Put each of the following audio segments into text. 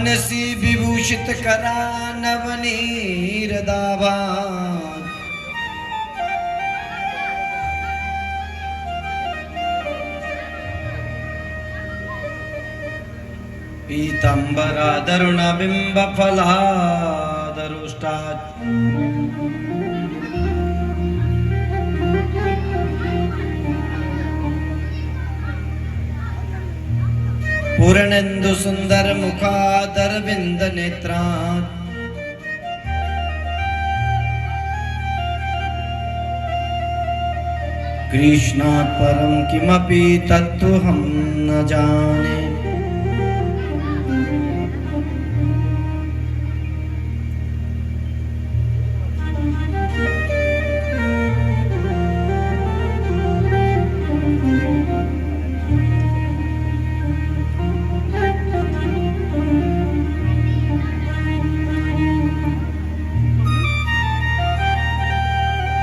मानसी विभूषित करा नवनीर दावा, पीतांबरा दरुण बिंब फलादरुष्टा, पूर्णेन्दु सुंदर मुखादर विंद नेत्रा, कृष्णात् परं किमपि तत्त्वहं न जाने।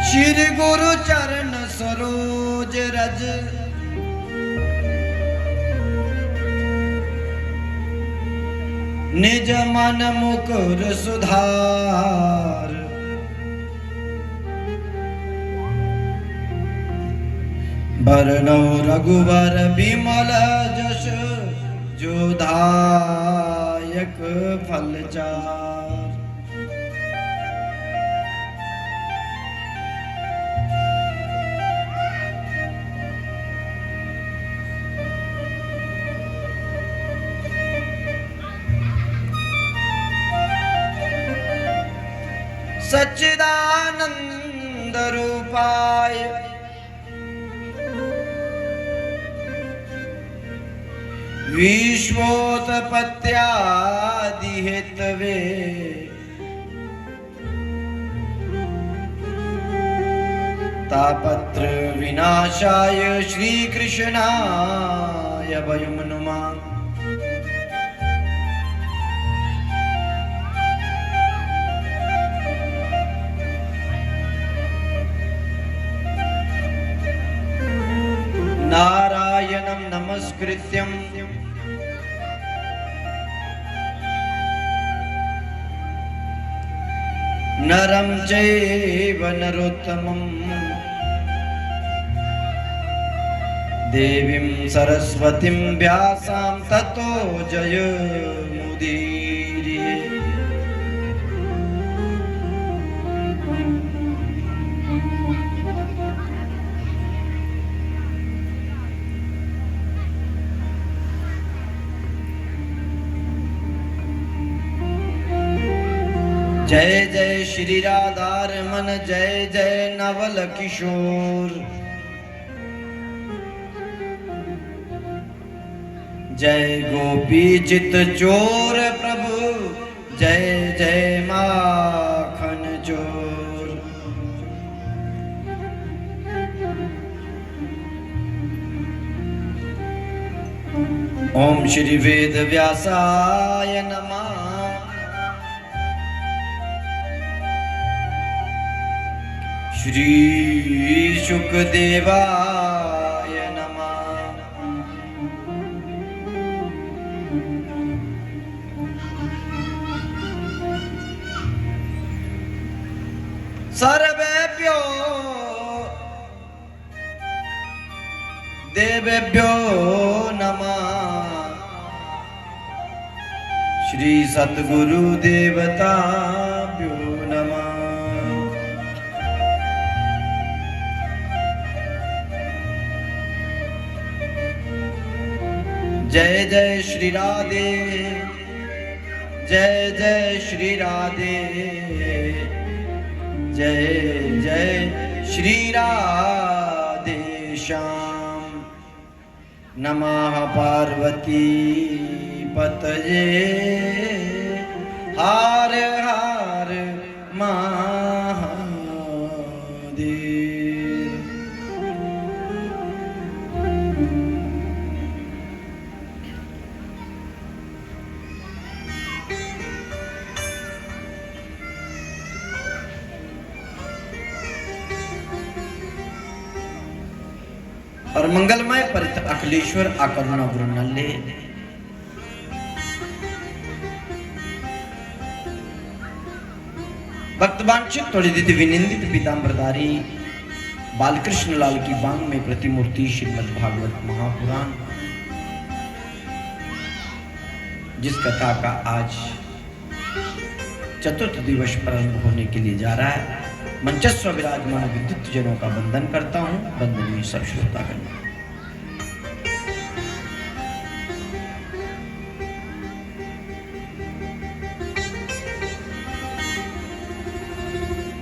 श्री गुरु चरण सरोज रज, निज मन मुकुर सुधार, बरनौ रघुवर बिमल जस, जो दायक फल चार। सच्चिदानंद रूपाय विश्वोत्पत्त्यादि हेतवे, तापत्र विनाशाय श्रीकृष्णाय वयं नुमः। नारायणं नमस्कृत्यं नरं चैव नरोत्तमं, देवीं सरस्वतीं व्यासां ततो जयमुदीरये। जय जय श्री राधा रमन, जय जय नवल किशोर, जय गोपी चित चोर प्रभु, जय जय माखन चोर। ओम श्री वेद व्यासाय नमः, श्री शुकदेवाय नमः, सर्वेभ्यो देवेभ्यो नमः, श्री सद्गुरु देवताभ्यो नमः। जय जय श्री राधे, जय जय श्री राधे, जय जय श्री राधे श्याम। नमः पार्वती पतये, हर हर महादेव। और मंगलमय परित अखिलेश्वर आकरुणा वृणल्ले, वांछित त्वरित विनिंदित पीताम्बरधारी बालकृष्ण लाल की बांग में प्रतिमूर्ति श्रीमद् भागवत महापुराण, जिस कथा का आज चतुर्थ दिवस प्रारंभ होने के लिए जा रहा है, मंचस्व विराजमान विद्युत जनों का वंदन करता हूं। वंदनीय सब श्रोतागण,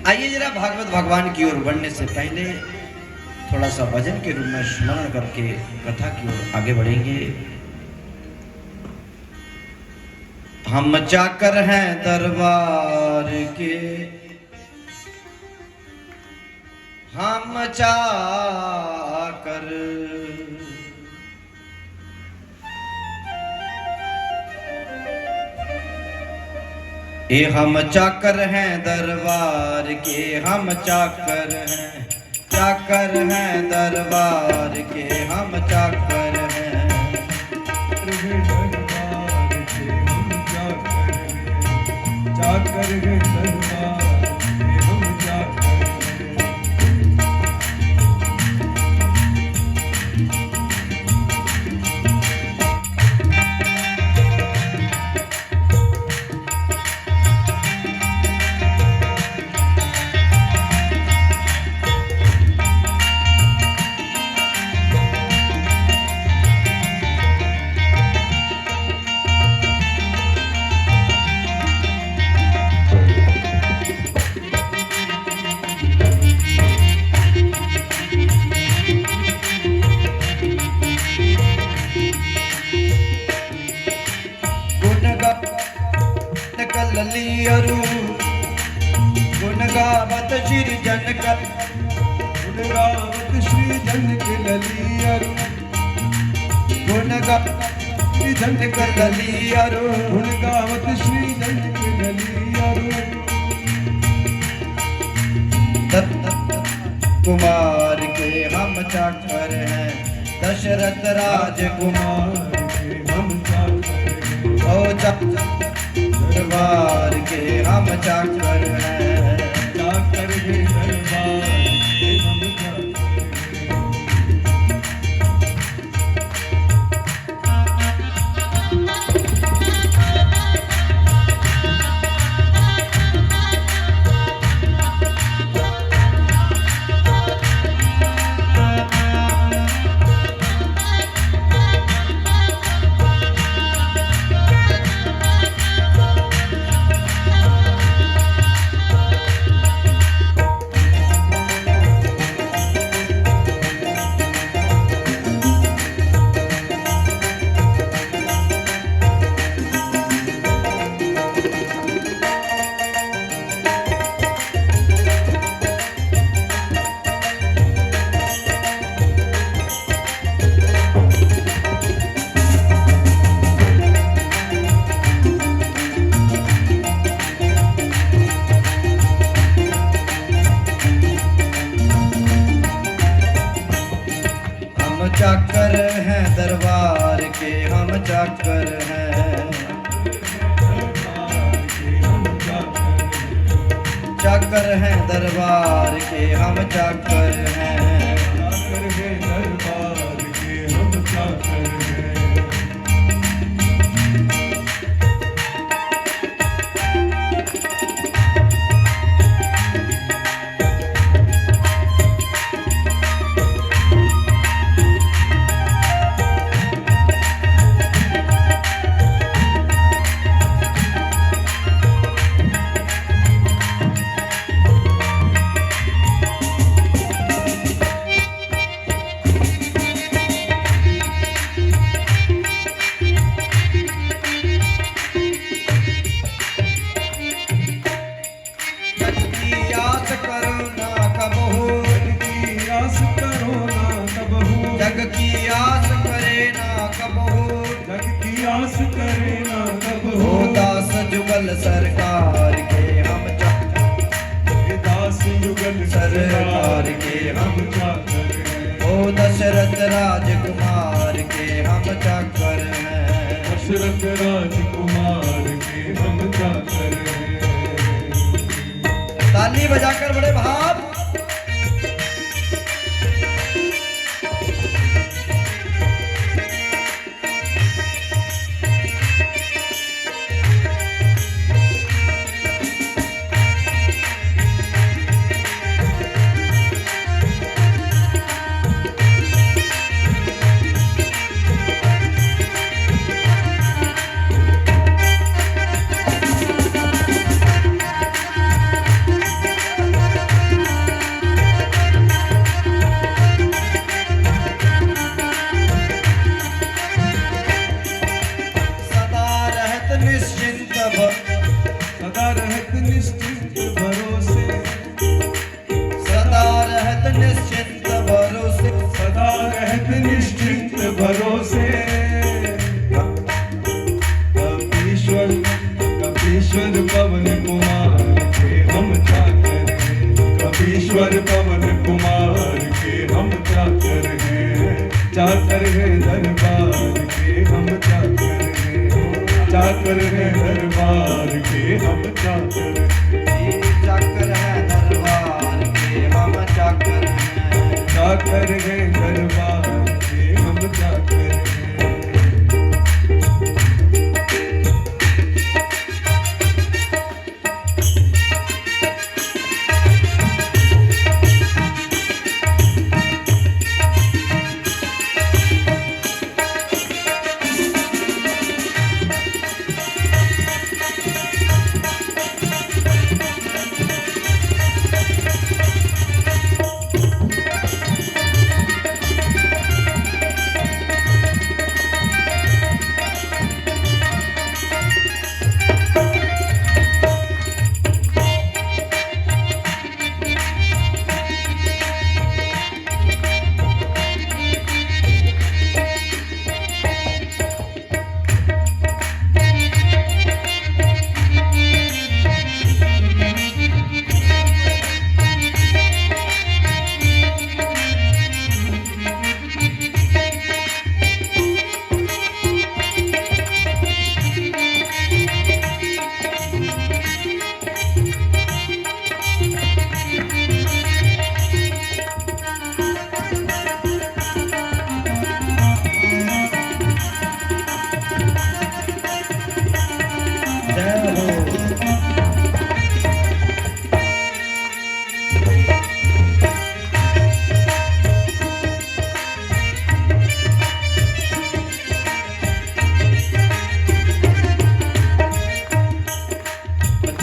आइए जरा भागवत भगवान की ओर बढ़ने से पहले थोड़ा सा भजन के रूप में स्मरण करके कथा की ओर आगे बढ़ेंगे। हम चाकर हैं दरबार के, हम चाकर, ये हम चाकर हैं दरबार के, हम चाकर हैं दरबार के, हम चाकर हैं दरबार के, हम चाकर हैं दरबार के, हम चाकर हैं। ललियरु गुण गावत श्री जन कर, गुण गावत श्री जन के ललियरु, गुण गावत श्री जन कर ललियरु, गुण गावत श्री जन के ललियरु। दत्त कुमार के हम चाकर हैं, दशरथ राजकुमार के हम चाकर हैं, ओ दरबार के हम चाकर हैं, चाकर हैं दरबार के हम चाकर चाकर हैं दरबार के, हम चाकर हैं, चाकर हैं दरबार के, हम चाकर हैं, चाकर हैं दरबार के हम चाकर हैं। जग की आस करे ना कबहू, जग की आस करे ना कबहू। हो दास जुगल सरकार के हम चाकर, दास जुगल सरकार के हम चाकर हैं, हो दशरथ राजकुमार के हम चाकर हैं, दशरथ राजकुमार के हम चाकर हैं। ताली बजाकर बड़े भाव सदा रहत निश्चिंत भरोसे, सदा रहत निश्चिंत भरोसे, सदा रहत निश्चिंत भरोसे। कपीश्वर कपीश्वर पवन कुमार के हम चाकर हैं, कपीश्वर पवन कुमार के हम चाकर हैं, चाकर हैं दरबार के हम चाकर हैं, चाकर हैं दरबार के हम चाकर हैं, चाकर है दरबार के हम चाकर हैं, चाकर हैं दरबार के हम चाकर हैं।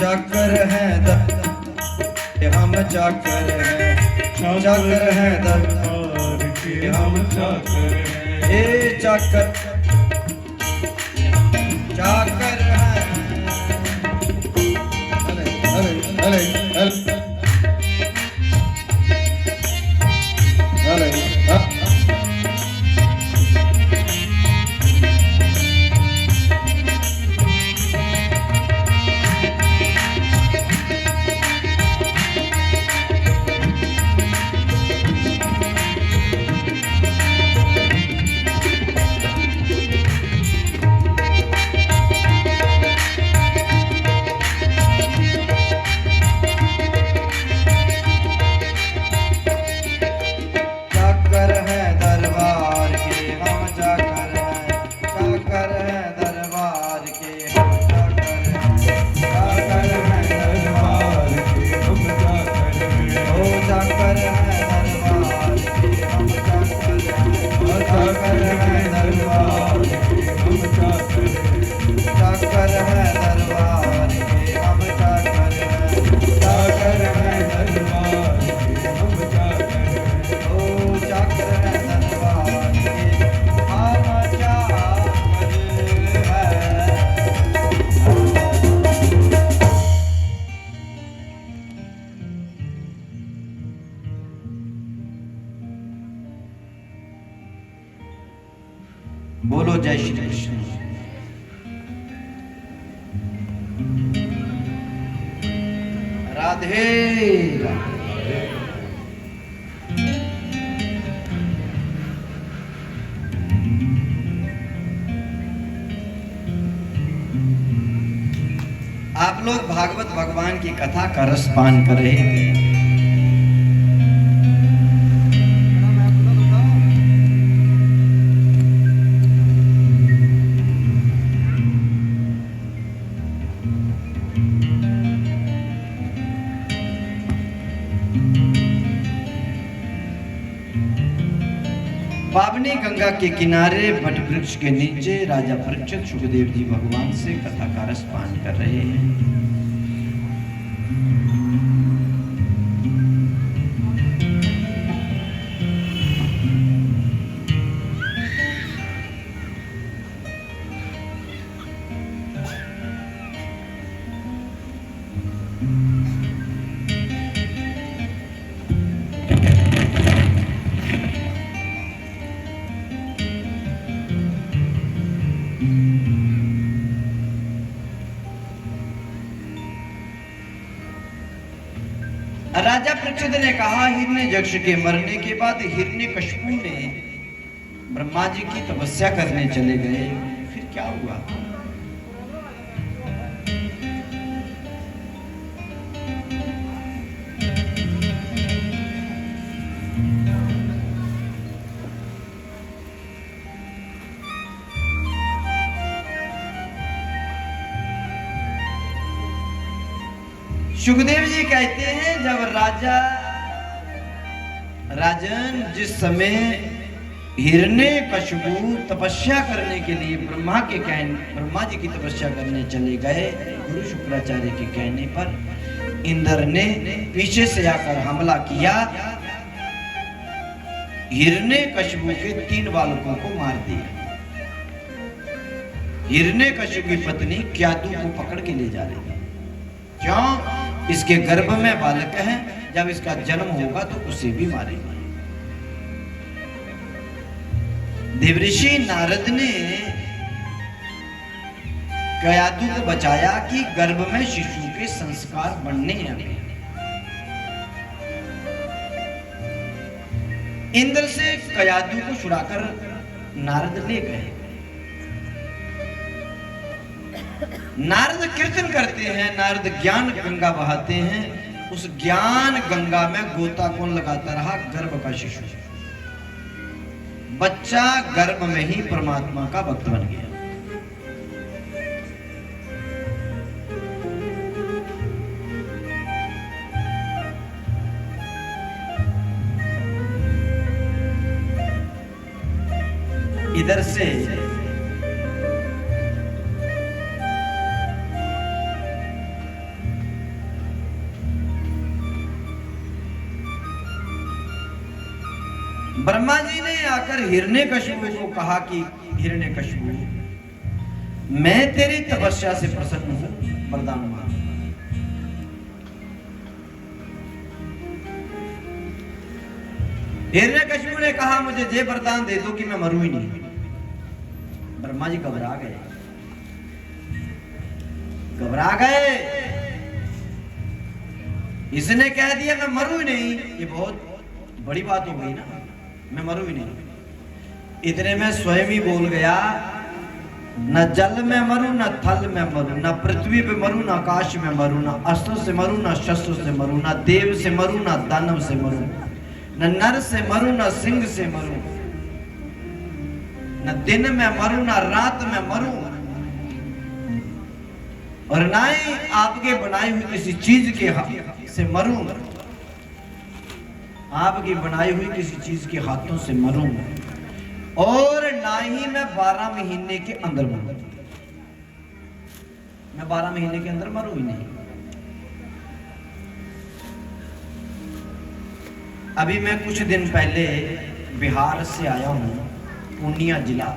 चाकर है हम चाकर हैं, चाकर है दरबार के हम चाकर हैं, ए चाकर चाकर है अरे अरे अरे बोलो जय श्री कृष्ण। राधे राधे। आप लोग भागवत भगवान की कथा का रस पान कर रहे थे। पावनी गंगा के किनारे वट वृक्ष के नीचे राजा परीक्षित सुखदेव जी भगवान से कथा का रस पान कर रहे हैं। राजा परीक्षित ने कहा, हिरण्यकश्यप के मरने के बाद हिरण्यकश्यप ने ब्रह्मा जी की तपस्या करने चले गए, फिर क्या हुआ? सुखदेव जी कहते हैं, जब राजन जिस समय हिरण्यकश्यप तपस्या करने के लिए ब्रह्मा जी की तपस्या करने चले गए, गुरु शुक्राचार्य के कहने पर इंद्र ने पीछे से आकर हमला किया, हिरण्यकश्यप के 3 बालकों को मार दिया। हिरण्यकश्यप की पत्नी क्यादु को पकड़ के ले जा रही थी। क्यों? इसके गर्भ में बालक है, जब इसका जन्म होगा तो उसे भी मारेगा। देवऋषि नारद ने क्यादु को बचाया कि गर्भ में शिशु के संस्कार बनने हैं। इंद्र से क्यादु को छुड़ाकर नारद ले गए। नारद कीर्तन करते हैं, नारद ज्ञान गंगा बहाते हैं। उस ज्ञान गंगा में गोता कौन लगाता रहा? गर्भ का शिशु। बच्चा गर्भ में ही परमात्मा का भक्त बन गया। इधर से ब्रह्मा जी ने आकर हिरण्यकश्यप को कहा कि हिरण्यकश्यप, मैं तेरी तपस्या से प्रसन्न हूं, वरदान मांग। हिरण्यकश्यप ने कहा, मुझे ये वरदान दे दो कि मैं मरूं ही नहीं। ब्रह्मा जी घबरा गए। इसने कह दिया मैं मरूं ही नहीं, ये बहुत बड़ी बात हो गई ना, मैं मरूं ही नहीं। इतने में स्वयं ही बोल गया, न जल में मरूं, न थल में मरूं, न पृथ्वी पे मरूं, न आकाश में मरूं, न अस्त्र से मरूं, न शस्त्र से मरूं, न देव से मरूं, न दानव से मरूं, न नर से मरूं, न सिंह से मरूं, न दिन में मरूं, न रात में मरूं, और ना ही आपके बनाई हुई किसी चीज के से मरूं, आपकी बनाई हुई किसी चीज के हाथों से मरूं, और ना ही मैं 12 महीने के अंदर मरूं। मैं 12 महीने के अंदर मरूं ही नहीं। अभी मैं कुछ दिन पहले बिहार से आया हूं, पूर्णिया जिला।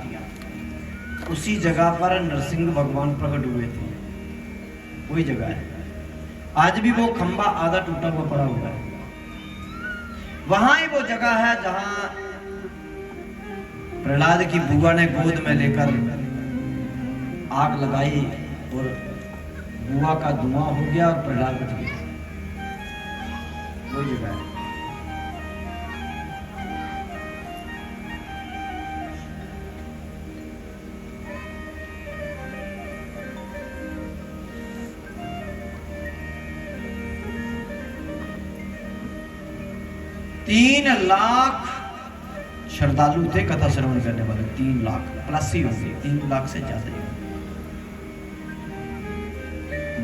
उसी जगह पर नरसिंह भगवान प्रकट हुए थे, वही जगह है। आज भी वो खंबा आधा टूटा हुआ पड़ा हुआ है। वहां ही वो जगह है जहां प्रहलाद की बुआ ने गोद में लेकर आग लगाई और बुआ का धुआं हो गया और प्रहलाद बच गया। वही जगह है। 3 लाख श्रद्धालु थे कथा श्रवण करने वाले, 3 लाख प्लस ही होंगे, 3 लाख से ज्यादा ही।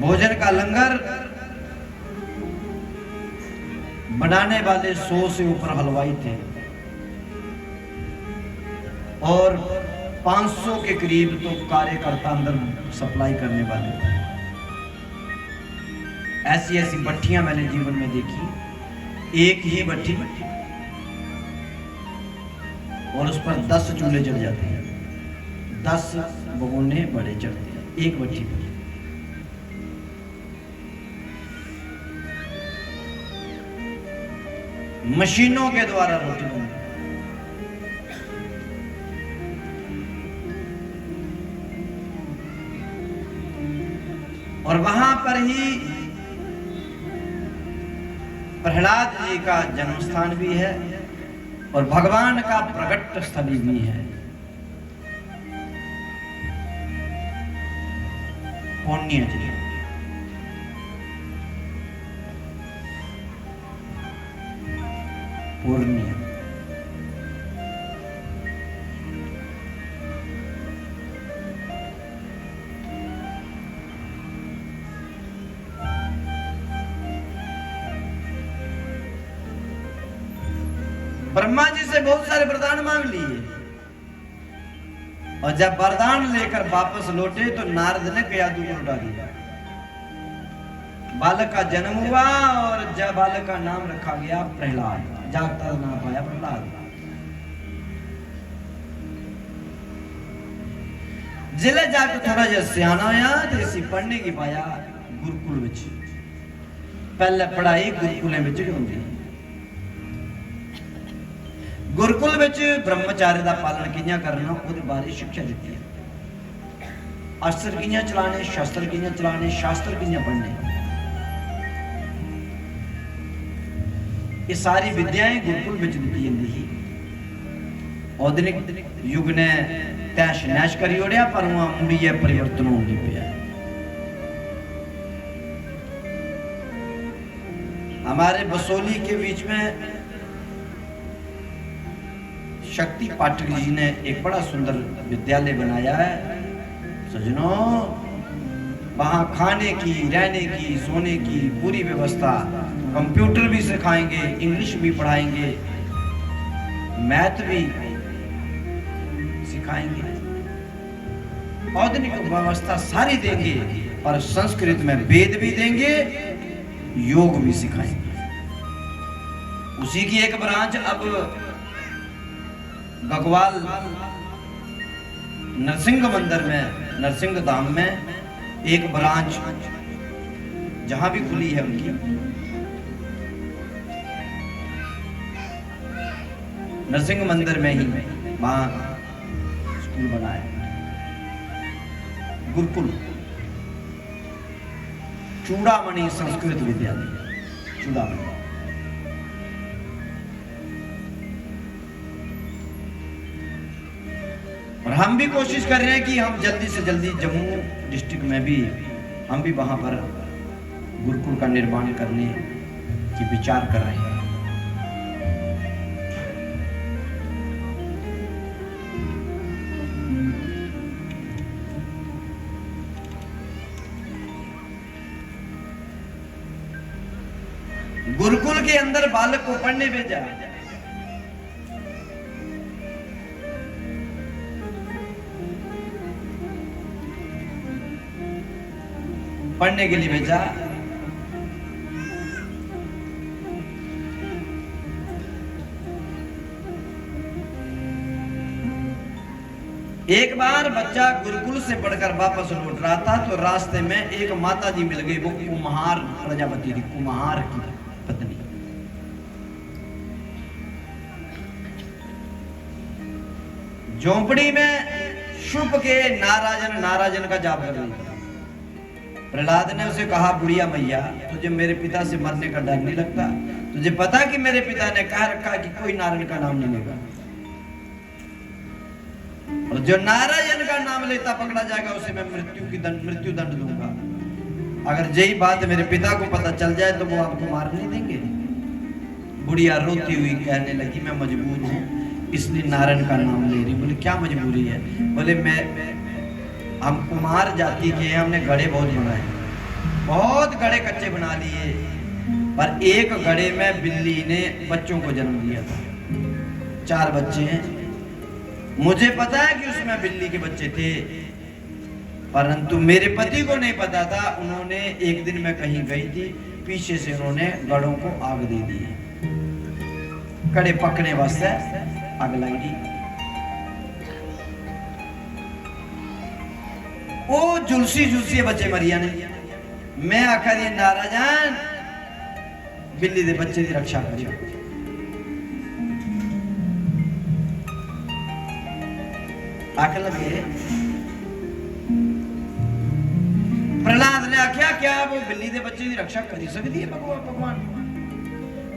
भोजन का लंगर बनाने वाले 100 से ऊपर हलवाई थे और 500 के करीब तो कार्यकर्ता अंदर सप्लाई करने वाले थे। ऐसी ऐसी भट्टियां मैंने जीवन में देखी, एक ही भट्टी और उस पर 10 चूल्हे जल जाते हैं, 10 भगोने बड़े चढ़ते हैं एक भट्टी पर। मशीनों के द्वारा रोटी बनती, और वहां पर ही प्रहलाद जी का जन्म स्थान भी है और भगवान का प्रकट स्थल भी है। पुण्य जी पुण्य ब्रह्मा जी से बहुत सारे वरदान मांग लिए और जब वरदान लेकर वापस लौटे तो नारद ने कयादू को लौटा दिया। बालक का जन्म हुआ और जब बालक का नाम रखा गया प्रहलाद, जागता नाम पाया प्रहलाद। जिले जाकर थोड़ा जिहा सियाना होया तो इसी पढ़ने की पाया गुरुकुल विच। पहले पढ़ाई गुरुकुलें विच होंदी, गुरुकुल विच ब्रह्मचार्य का पालन कियां करना उसदे बारे शिक्षा दी है। अस्त्र कियां चलाने, शस्त्र कियां चलाने, शास्त्र कियां पढ़ने, ये सारी विद्याएं गुरुकुल विच दी जाती ही। आधुनिक युग ने तैश नैश करी ओढ़िया पर वहां मुड़िए परिवर्तन होगी पिया। हमारे बसोली के बीच में शक्ति पाठक जी ने एक बड़ा सुंदर विद्यालय बनाया है सजनों। वहां खाने की, रहने की, सोने की पूरी व्यवस्था, कंप्यूटर भी सिखाएंगे, इंग्लिश भी पढ़ाएंगे, मैथ भी सिखाएंगे, आधुनिक व्यवस्था सारी देंगे, और संस्कृत में वेद भी देंगे, योग भी सिखाएंगे। उसी की एक ब्रांच अब भगवाल नरसिंह मंदिर में, नरसिंह धाम में एक ब्रांच जहां भी खुली है उनकी, नरसिंह मंदिर में ही वहां स्कूल बना है, गुरुकुल चूड़ामणि संस्कृत विद्यालय, चूड़ामणि। और हम भी कोशिश कर रहे हैं कि हम जल्दी से जल्दी जम्मू डिस्ट्रिक्ट में भी हम भी वहां पर गुरुकुल का निर्माण करने की विचार कर रहे हैं। गुरुकुल के अंदर बालक को पढ़ने भेजा, पढ़ने के लिए भेजा। एक बार बच्चा गुरुकुल से पढ़कर वापस लौट रहा था तो रास्ते में एक माता जी मिल गई, वो कुम्हार प्रजापति थी, कुम्हार की पत्नी। झोंपड़ी में छुप के नाराजन का जाप कर रही थी। प्रहलाद ने उसे कहा, बुढ़िया मैया तुझे मेरे पिता से मरने का डर नहीं लगता? तुझे पता कि मेरे पिता ने कह रखा कि कोई नारायण का नाम नहीं लेगा, और जो नारायण का नाम लेता पकड़ा जाएगा उसे मैं मृत्यु दंड दूंगा। अगर यही बात मेरे पिता को पता चल जाए तो वो आपको मार नहीं देंगे। बुढ़िया रोती हुई कहने लगी, मैं मजबूर हूँ इसलिए नारायण का नाम ले रही। बोले क्या मजबूरी है? बोले हम कुमार जाति के हैं, हमने घड़े बहुत बनाए, बहुत घड़े कच्चे बना लिए, पर एक घड़े में बिल्ली ने बच्चों को जन्म दिया था। 4 बच्चे हैं, मुझे पता है कि उसमें बिल्ली के बच्चे थे, परंतु मेरे पति को नहीं पता था। उन्होंने एक दिन मैं कहीं गई थी, पीछे से उन्होंने घड़ों को आग दे दी, कड़े पकने वास्ते आग लगी। वो जुलसी जुलसी बच्चे मरिया ने, मैं आखिर ये नाराजन बिल्ली दे बच्चे की रक्षा करियो। आख लगे प्रहलाद ने आख्या क्या वो बिल्ली दे बच्चे की रक्षा करी सकती है भगवान?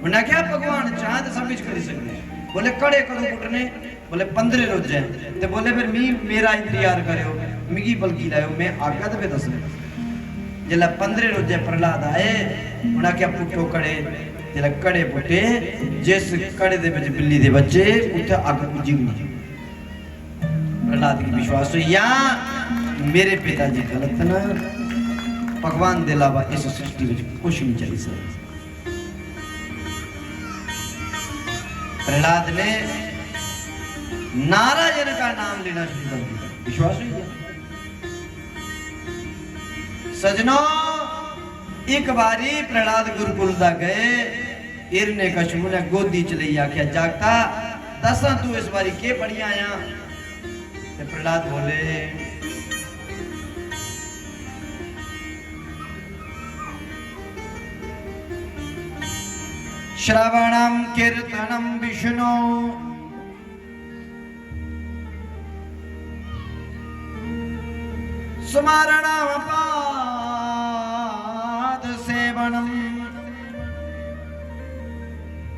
उन्हें क्या भगवान चाहे तो सब कुछ करी सकते। बोले कड़े करो कुटने, बोले 15 रोज है, तो बोले फिर मेरा इंतजार करो, मिगी बल्कि लाओ, मैं आगा तो दस जला 15 रोजे प्रहलाद आए, उन्हें क्या पुटो कड़े, जला कड़े पुटे, जिस कड़े दे विच बिल्ली दे बच्चे उठे अग पुजी गई। प्रहलाद की विश्वास हो या मेरे पिताजी गलत ना, भगवान दे अलावा इस सृष्टि में कुछ नहीं चल सकता। प्रहलाद ने नारायण का नाम लेना शुरू कर दिया, विश्वास हो गया। सजनों, एक बारी प्रहलाद गुरुकुल दा गए, हिरण्य कश्यप ने गोदी च लई आख्या जागता दसा तू इस बारी के पढ़ी आया? ते प्रहलाद बोले श्रवणम कीर्तनम विष्णु स्मरणम पाद सेवनम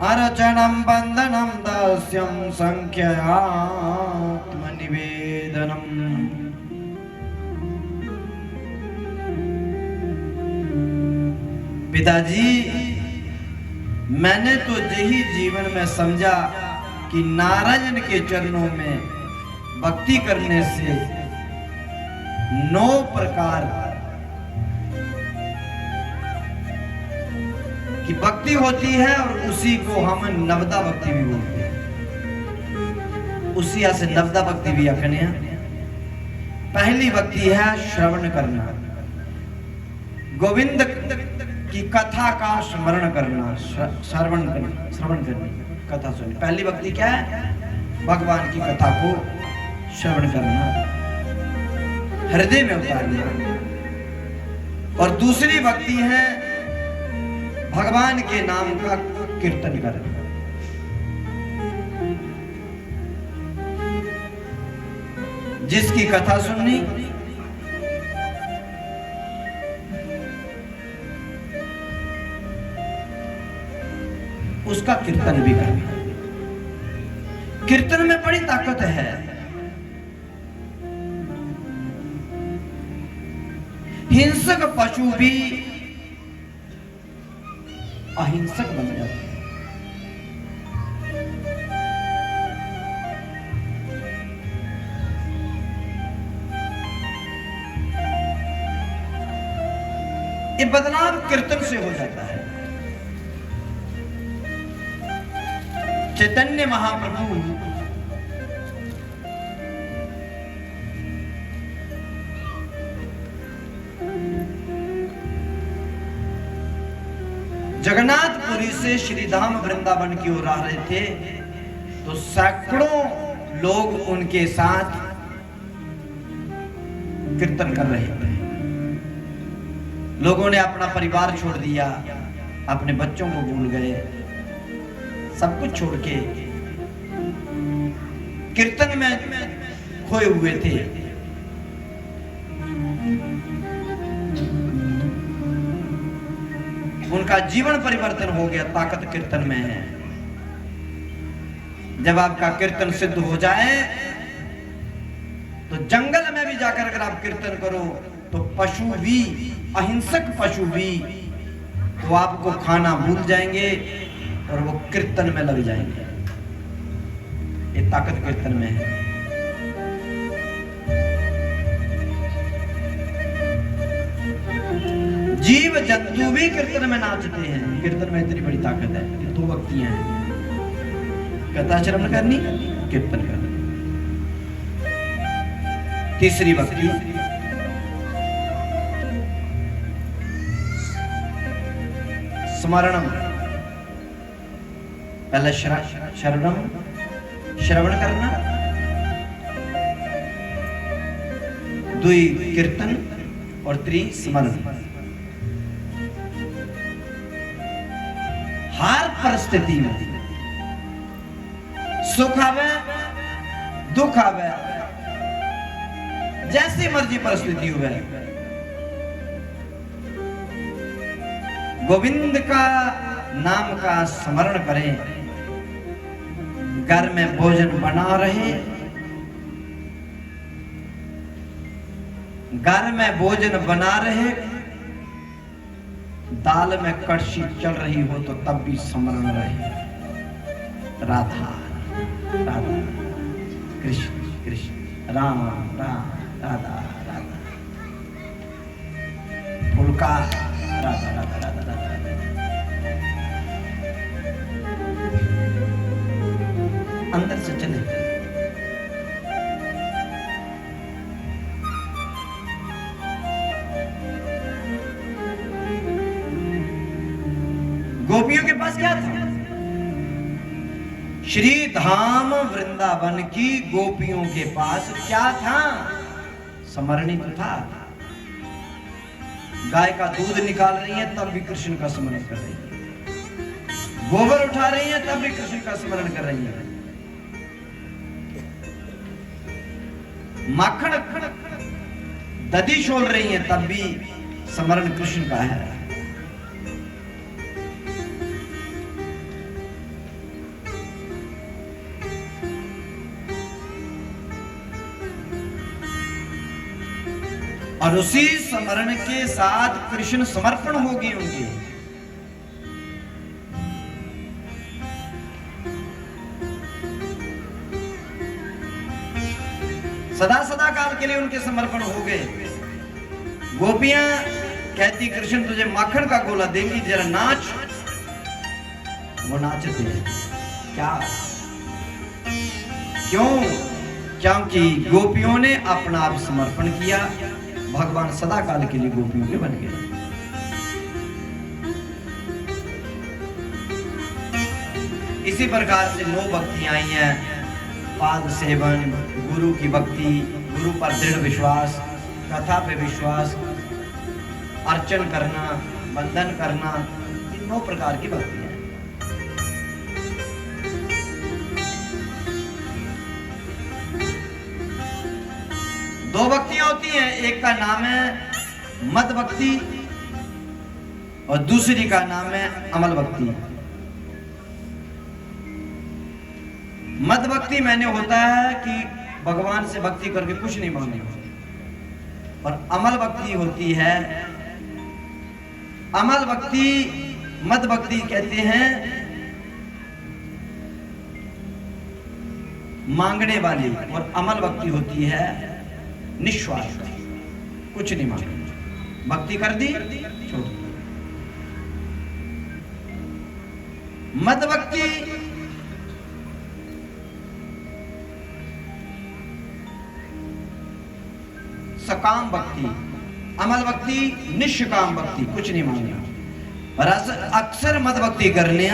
अर्चनम बंदनम दास्यम संख्यात्म निवेदनम। पिताजी, मैंने तो यही जीवन में समझा कि नारायण के चरणों में भक्ति करने से 9 प्रकार की भक्ति होती है, और उसी को हम नवदा भक्ति भी बोलते हैं। उसी से नवदा भक्ति भी आखने हैं। पहली भक्ति है श्रवण करना, गोविंद की कथा का स्मरण करना, श्रवण करना, कथा सुननी। पहली भक्ति क्या है? भगवान की कथा को श्रवण करना, हृदय में उतारना। और दूसरी भक्ति है भगवान के नाम का कीर्तन करना। जिसकी कथा सुननी, उसका कीर्तन भी करना। कीर्तन में बड़ी ताकत है। हिंसक पशु भी अहिंसक बन जाते हैं। ये बदलाव कीर्तन से हो जाता है। चैतन्य महाप्रभु जगन्नाथपुरी से श्रीधाम वृंदावन की ओर आ रहे थे, तो सैकड़ों लोग उनके साथ कीर्तन कर रहे थे। लोगों ने अपना परिवार छोड़ दिया, अपने बच्चों को भूल गए, सब कुछ छोड़ के कीर्तन में खोए हुए थे। उनका जीवन परिवर्तन हो गया। ताकत कीर्तन में है। जब आपका कीर्तन सिद्ध हो जाए तो जंगल में भी जाकर अगर आप कीर्तन करो तो पशु भी, अहिंसक पशु भी तो आपको खाना भूल जाएंगे, और वो कीर्तन में लग जाएंगे। ये ताकत कीर्तन में है। जीव जंतु भी कीर्तन में नाचते हैं। कीर्तन में इतनी बड़ी ताकत है। ये दो भक्तियां हैं, कथा श्रवण करनी, कीर्तन करना। तीसरी भक्ति स्मरणम। पहले शरणम श्रवण करना, दुई कीर्तन और त्री स्मरण। हर परिस्थिति में सुख आवे दुख आवे, जैसी मर्जी परिस्थिति हुए, गोविंद का नाम का स्मरण करें। घर में भोजन बना रहे, घर में भोजन बना रहे, दाल में कड़छी चल रही हो तो तब भी स्मरण रहे, राधा राधा, कृष्ण कृष्ण, राम राम, राधा राधा, फुलका राधा राधा राधा राधा। अंदर से चले। गोपियों के पास क्या था? श्री धाम वृंदावन की गोपियों के पास क्या था? स्मरण तो था। गाय का दूध निकाल रही है तब भी कृष्ण का स्मरण कर रही है, गोबर उठा रही है तब भी कृष्ण का स्मरण कर रही है, माखन दधी छोड़ रही है तब भी स्मरण कृष्ण का है। और उसी स्मरण के साथ कृष्ण समर्पण होगी उनकी। सदा सदा काल के लिए उनके समर्पण हो गए। गोपियां कहती कृष्ण तुझे माखन का गोला देंगी, जरा नाच। वो नाचते हैं। क्या? क्यों? क्योंकि गोपियों ने अपना आप समर्पण किया, भगवान सदा काल के लिए गोपियों के बन गए। इसी प्रकार से 9 भक्तियां आई हैं। पाद सेवन, गुरु की भक्ति, गुरु पर दृढ़ विश्वास, कथा पे विश्वास, अर्चन करना, वंदन करना, इन 9 प्रकार की भक्ति है। दो भक्तियां होती हैं, एक का नाम है मद भक्ति और दूसरी का नाम है अमल भक्ति। मद भक्ति मैंने होता है कि भगवान से भक्ति करके कुछ नहीं मांगने, और अमल भक्ति होती है, अमल भक्ति मद भक्ति कहते हैं मांगने वाली, और अमल भक्ति होती है निस्वार्थ, कुछ नहीं मांगे, भक्ति कर दी छोड़ दी। मद भक्ति सकाम भक्ति, अमल भक्ति निष्काम भक्ति, कुछ नहीं मांगना। पर अक्सर मत भक्ति करने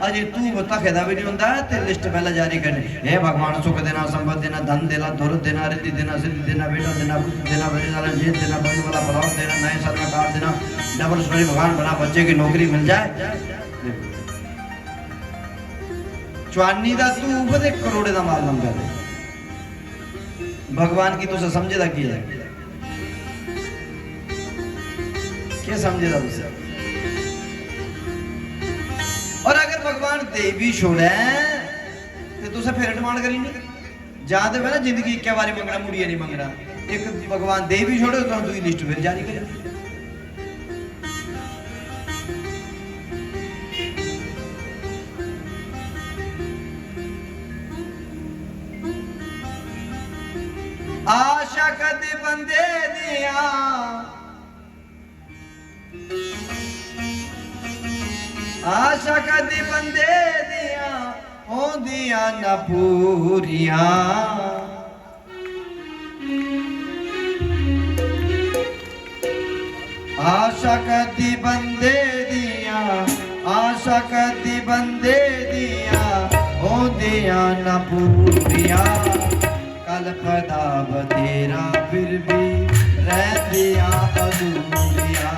अजे तू बता खेदा भी नहीं होता ते लिस्ट पहले जारी करने, हे भगवान सुख देना, संपत्ति देना, धन देना, दौलत देना, रिद्धि देना, सिद्धि देना, बेटा देना, पुत्र देना, बेटे वाला जीत देना, बनने वाला पलाव देना, नए साल में कार देना, डबल स्टोरी भगवान बना, बच्चे की नौकरी मिल जाए। चवानी दा तू बदे करोड़े दा माल लंघा दे, भगवान की तुझे समझेदा की है? क्या समझेदा तुझे? और अगर भगवान दे भी छोड़े तो तुझे फिर डिमांड करी नहीं जाते ना, जिंदगी क्या बारी मंगना मुड़िए नहीं मंगना। एक भगवान दे भी छोड़े तो दूसरी लिस्ट फिर जारी करे। आशा कदी बंदे दिया आशा कदी बंदे दिया होंदिया न पूरिया आशा कदी बंदे दिया आशा कदी बंदे दिया होंदिया न पूरिया कल्पदा बतेरा फिर भी रह दिया अधूरिया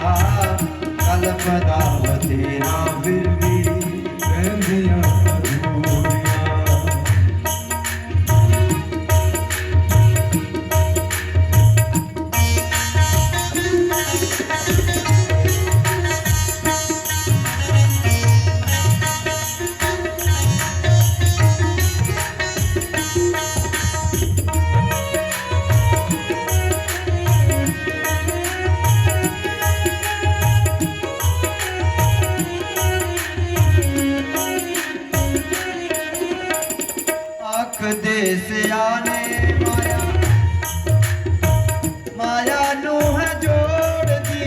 कल्पदा बतेरा फिर भी रह दिया अधूरिया दे सियाने माया माया नू है जोड़ दी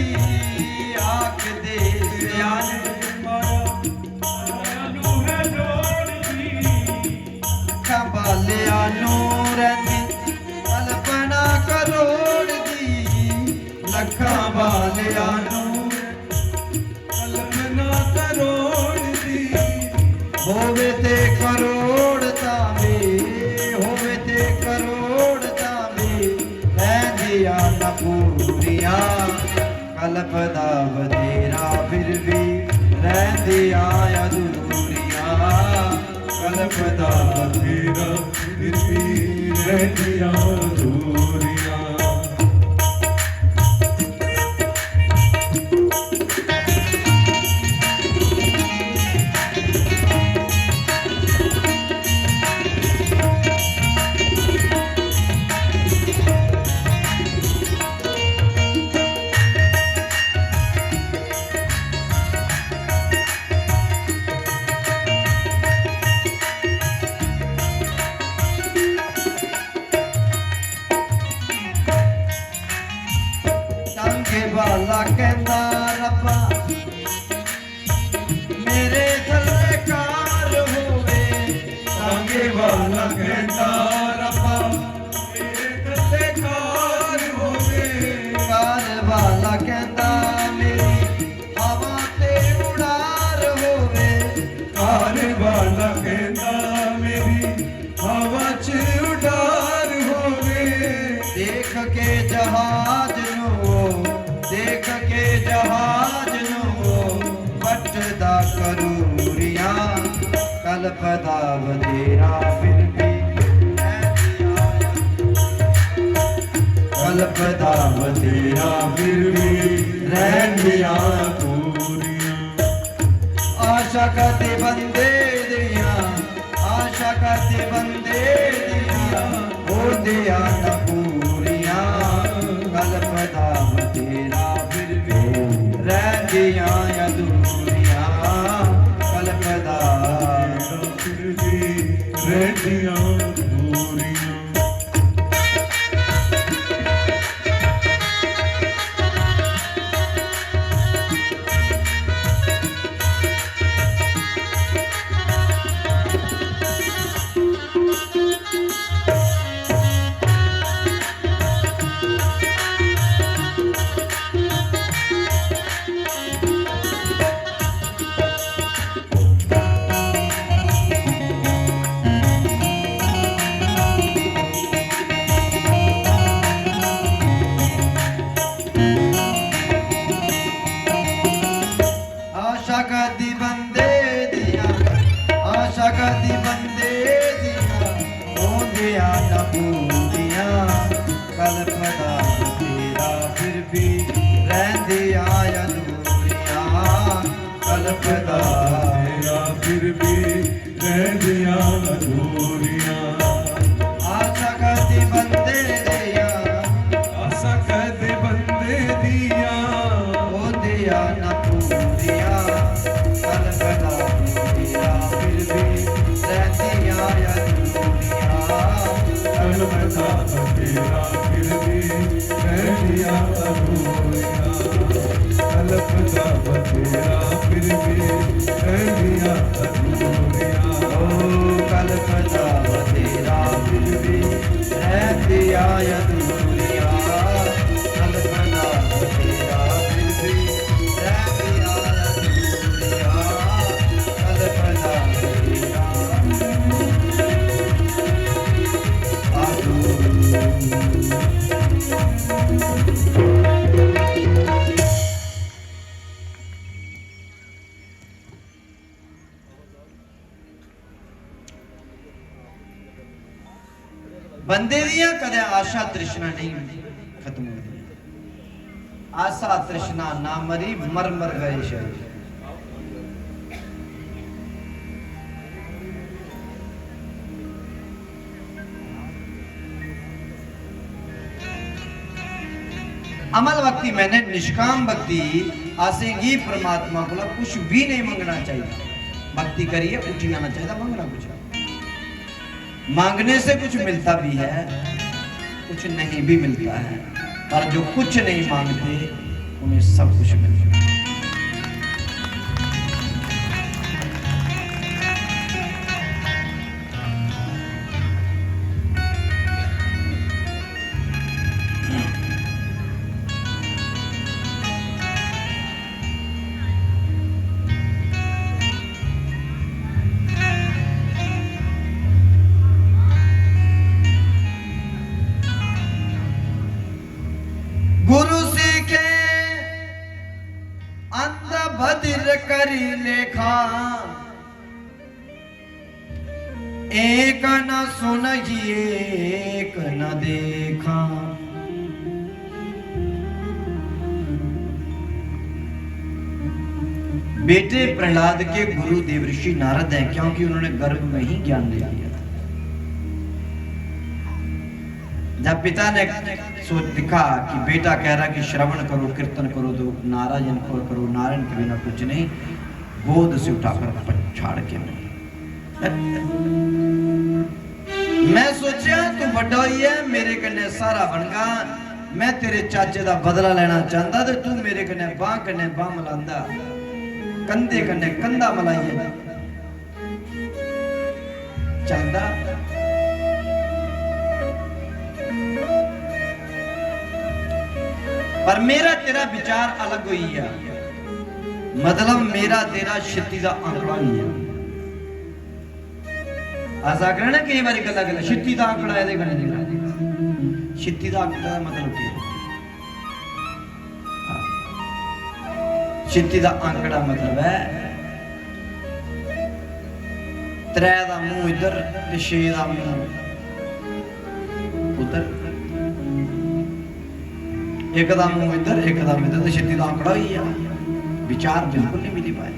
आख दे सियाने माया नू है जोड़ दी खबालिया नू रंदी कल्पना करोड़ दी लखा बालिया नू कल्पना करोड़ दी होवे ते करोड़ तावे होवे ते करोड़ तावे रहंदिया न पूरिया कल्पदा बतेरा फिर भी रहंदिया अधूरिया कल्पदा तेरा फिर भी रह दिया अधूरिया संगे वाला कहंदा रब्बा मेरे थल्ले कार होवे संगे वाला कहता रब्बा मेरे थल्ले कार होवे कार वाला कहंदा मेरी हवा ते उड़ार होवे कार वाला कहता मेरी हवा च उडार होवे देख के जहाज नो देख के जहाज नो फटदा करूरिया कल्पदा बतेरा फिर भी कल्पदा बतेरा फिर भी रह दिया पूरिया आशा करते बंदे दिया आशा करते बंदे दिया हो दिया न पूरिया कल्पदा बतेरा फिर भी रह दिया अधूरिया कल्पदा फिर भी रह दिया पूरिया आशा करती बंदे दिया आशा करती बंदे दिया हो दिया न पूरिया कल्पदा बतेरा फिर भी रह दिया अधूरिया कल्पदा तेरा फिर भी रह दिया अधूरिया आशा करती बंदे दिया आशा कहते बंदे दिया हो दिया न पूरिया कल्पदा बतेरा फिर भी रह दिया अधूरिया कल्पना तेरा फिर भी बंदे दियां कदे आशा तृष्णा नहीं खत्म होती। आशा तृष्णा ना मरी, मर मर गए शरीर। अमल भक्ति मैंने निष्काम भक्ति आसेगी परमात्मा को कुछ भी नहीं मांगना चाहिए। भक्ति करिए, उठी आना चाहिए, मांगना कुछ नहीं। मांगने से कुछ मिलता भी है, कुछ नहीं भी मिलता है, पर जो कुछ नहीं मांगते उन्हें सब कुछ मिलता है। गुरु सीखे अंध बधिर करी लेखा, एक न सुनही एक न देखा। बेटे प्रहलाद के गुरु देवर्षि नारद हैं, क्योंकि उन्होंने गर्भ में ही ज्ञान ले लिया था। जब पिता ने सोच दिखा कि बेटा कह रहा कि श्रवण करो, कीर्तन करो, तो नारायण करो, नारायण के बिना कुछ नहीं, गोद से उठाकर पछाड़ के मैं सोचा तू बड़ा ही है, मेरे कन्ने सारा बनगा, मैं तेरे चाचे दा बदला लेना चाहता, तो तू मेरे कन्ने बाह मिलांदा, कंधे कन्ने कंधा मिलाइए चाहता। पर मेरा तेरा विचार अलग हुई है, मतलब मेरा तेरा छित्ती का आंकड़ा ही है। ऐसा करना कई बार गला गला छित्ती का आंकड़ा है, देखने देखा छित्ती का आंकड़ा का मतलब क्या है? छित्ती का आंकड़ा मतलब है त्रै दा मुंह इधर ते छे दा मुंह उधर, एक दा मुंह इधर एक दा इधर, तो छित्ती का आंकड़ा ही है। विचार बिल्कुल नहीं मिली पाए,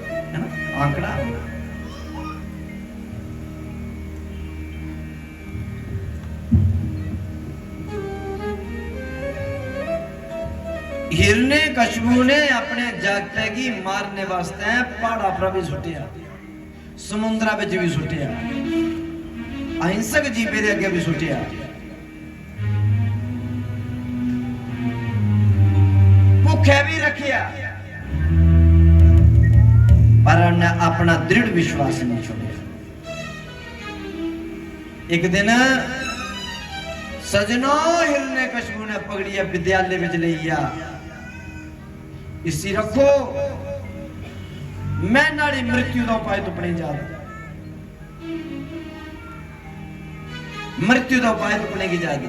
है ना आंकड़ा। हिरने कशबू ने अपने जागते की मारने वास्ते पहाड़ा पर भी सुटिया, समुद्रा बिच भी सुटिया, अहिंसक जीवे दे अगे भी सुटिया, भुखे भी रखिया, पर उन्हें अपना दृढ़ विश्वास नहीं छोड़ा। एक दिन सजनो हिरने कशबू ने पकड़िया, विद्यालय में लिया, इसी रखो, मैं नाड़ी मृत्यु का उपाय तुपने जा रहा, मृत्यु का उपाय तुपने की जा रही।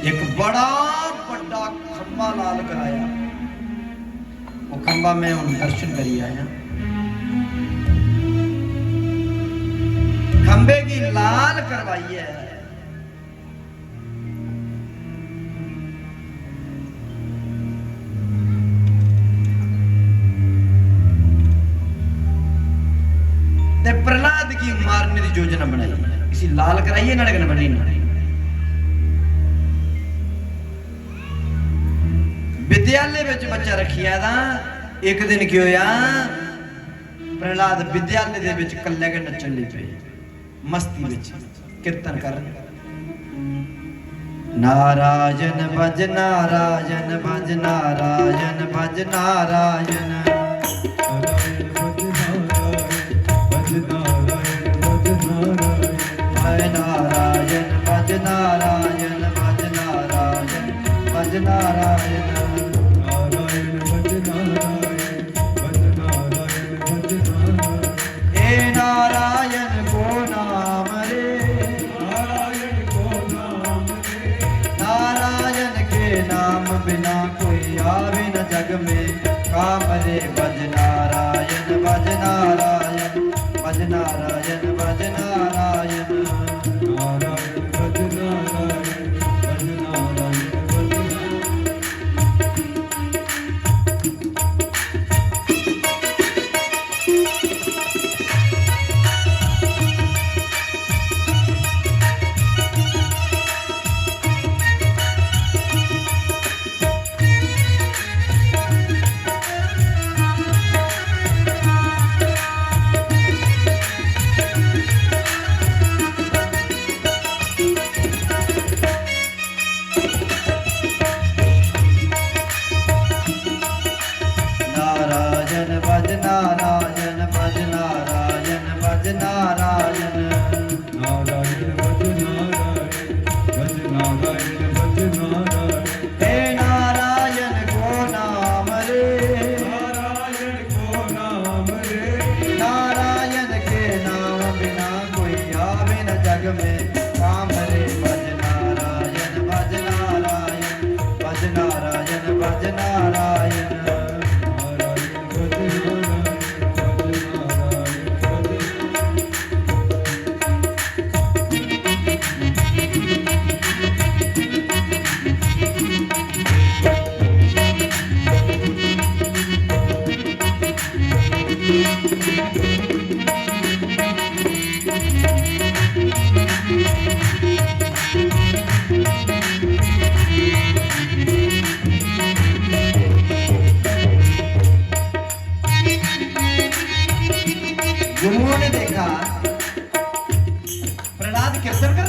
एक बड़ा बड़ा खंबा लाल कराया, वो खंबा में उन दर्शन करी आया। खंबे की लाल करवाई है, ते प्रहलाद की मारने की योजना बनाई, इसी लाल कराइए नड़कन बनी। विद्यालय में बच्चा रखिया था। एक दिन की होया, प्रहलाद विद्यालय दे विच कल्ले के नचन लग पे, मस्ती विच कीर्तन कर, नारायण भज नारायण भज नारायण भज नारायण, नारायण भज नारायण भज नारायण भज नारायण, नारायण भज नारायण भज नारायण भज नारायण। हे नारायण को नाम रे, नारायण को नाम रे, नारायण के नाम बिना कोई आवे न जग में, काम रे भज नारायण भज नारायण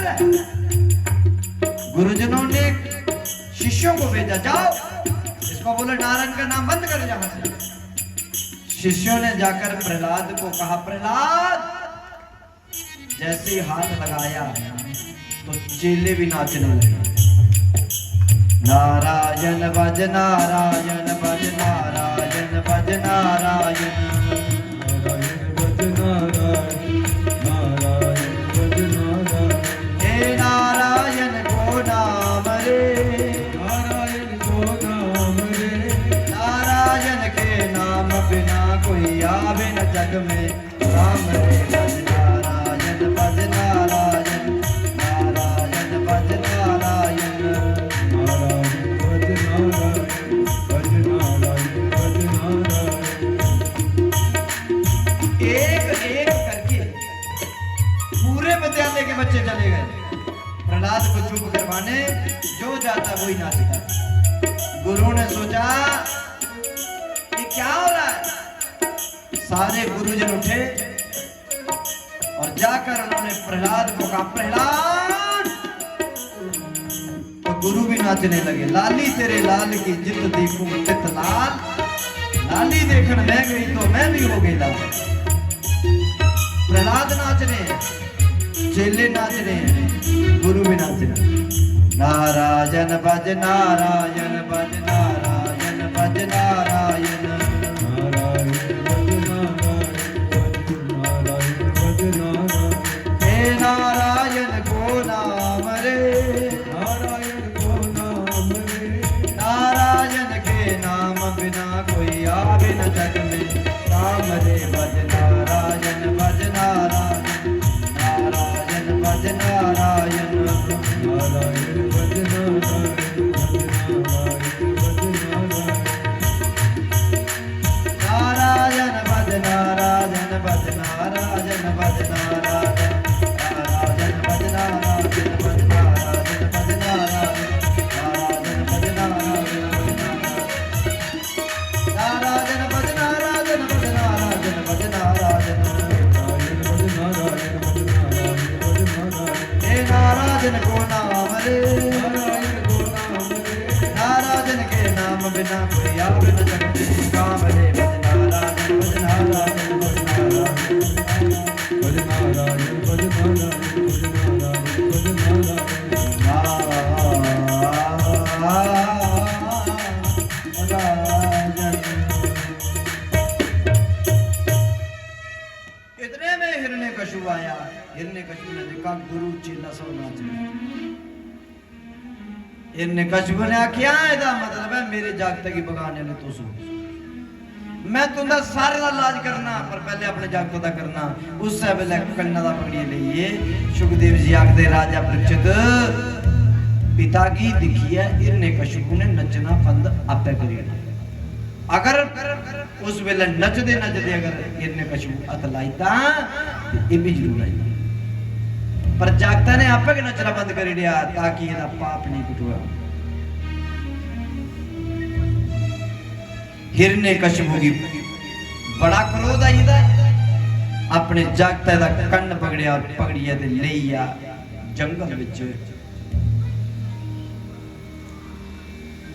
है। गुरुजनों ने शिष्यों को भेजा, जाओ इसको बोले नारायण का नाम बंद कर यहां से। शिष्यों ने जाकर प्रहलाद को कहा, प्रहलाद, जैसे ही हाथ लगाया तो चेले भी नाचने लगे। नारायण भज नारायण भज नारायण भज नारायण नारायण भज नारायण नारायण भज नारायण हे नारायण को नाम रे, नारायण को नाम रे, नारायण के नाम बिना कोई आवे न जग में। राम रे भज नारायण भज नारायण नारायण भज नारायण। नारायण भज नारायण भज नारायण भज नारायण। एक एक करके पूरे विद्यालय के बच्चे चले गए प्रहलाद को चुप करवाने। जो जाता वही नाचता। गुरु ने सोचा ये क्या हो रहा है। सारे गुरुजन उठे और जाकर उन्होंने प्रहलाद को कहा, प्रहलाद। तो गुरु भी नाचने लगे। लाली तेरे लाल की जित देखूं चित लाल, लाली देखने मैं गई तो मैं भी हो गई लाल। प्रहलाद नाच रहे हैं, चेले नाच रहे हैं, गुरु भी नाच रहे हैं। नारायण भज नारायण भज नारायण भज नारायण। नारायण भज नारायण भज नारायण। हे नारायण को नाम रे, नारायण को नाम रे, नारायण के नाम बिना कोई आवे न जग में। राम रे भज नारायण भज नारायण नारायण भज नारायण। नारायण भज नारायण भज नारायण भज नारायण। नारायण भज नारायण भज नारायण भज नारायण नारायण भज नारायण भज नारायण भज नारायण नारायण भज नारायण भज नारायण भज नारायण भज नारायण। हे नारायण को नाम रे, नारायण के नाम बिना कोई आवे न जग में। काम रे भज नारायण भज नारायण भज नारायण। भज नारायण भज नारायण भज नारायण। इतने में हिरण्यकशिपु आया। हिरण्यकशिपु ने देखा गुरु चेला सब नाच रहे। हिरण्यकशिपु ने आख्या ਇਹਦਾ मतलब है मेरे जागते की बगाने ने तो सो मैं तुंदा सारे दा इलाज करना पर पहले अपने जागते दा करना। उस वेले कन्ना दा पकड़िए लईए। सुखदेव जी आखदे राजा परीक्षित पिता की दिखिए हिरण्यकशिपु ने नचना बंद आपे करिए। अगर उस वेले नचदे नचदे अगर हिरण्यकशिपु अत लाईता ये भी जरूर आई। पर जागता ने आपे के नचना बंद कर दिया ताकि ਇਹਦਾ पाप नहीं कुटुआ। हिरण्यकशिपु की बड़ा क्रोध आई था। अपने जागते दा कंन पकड़िया और पकड़िया ते लेइया जंगल विच।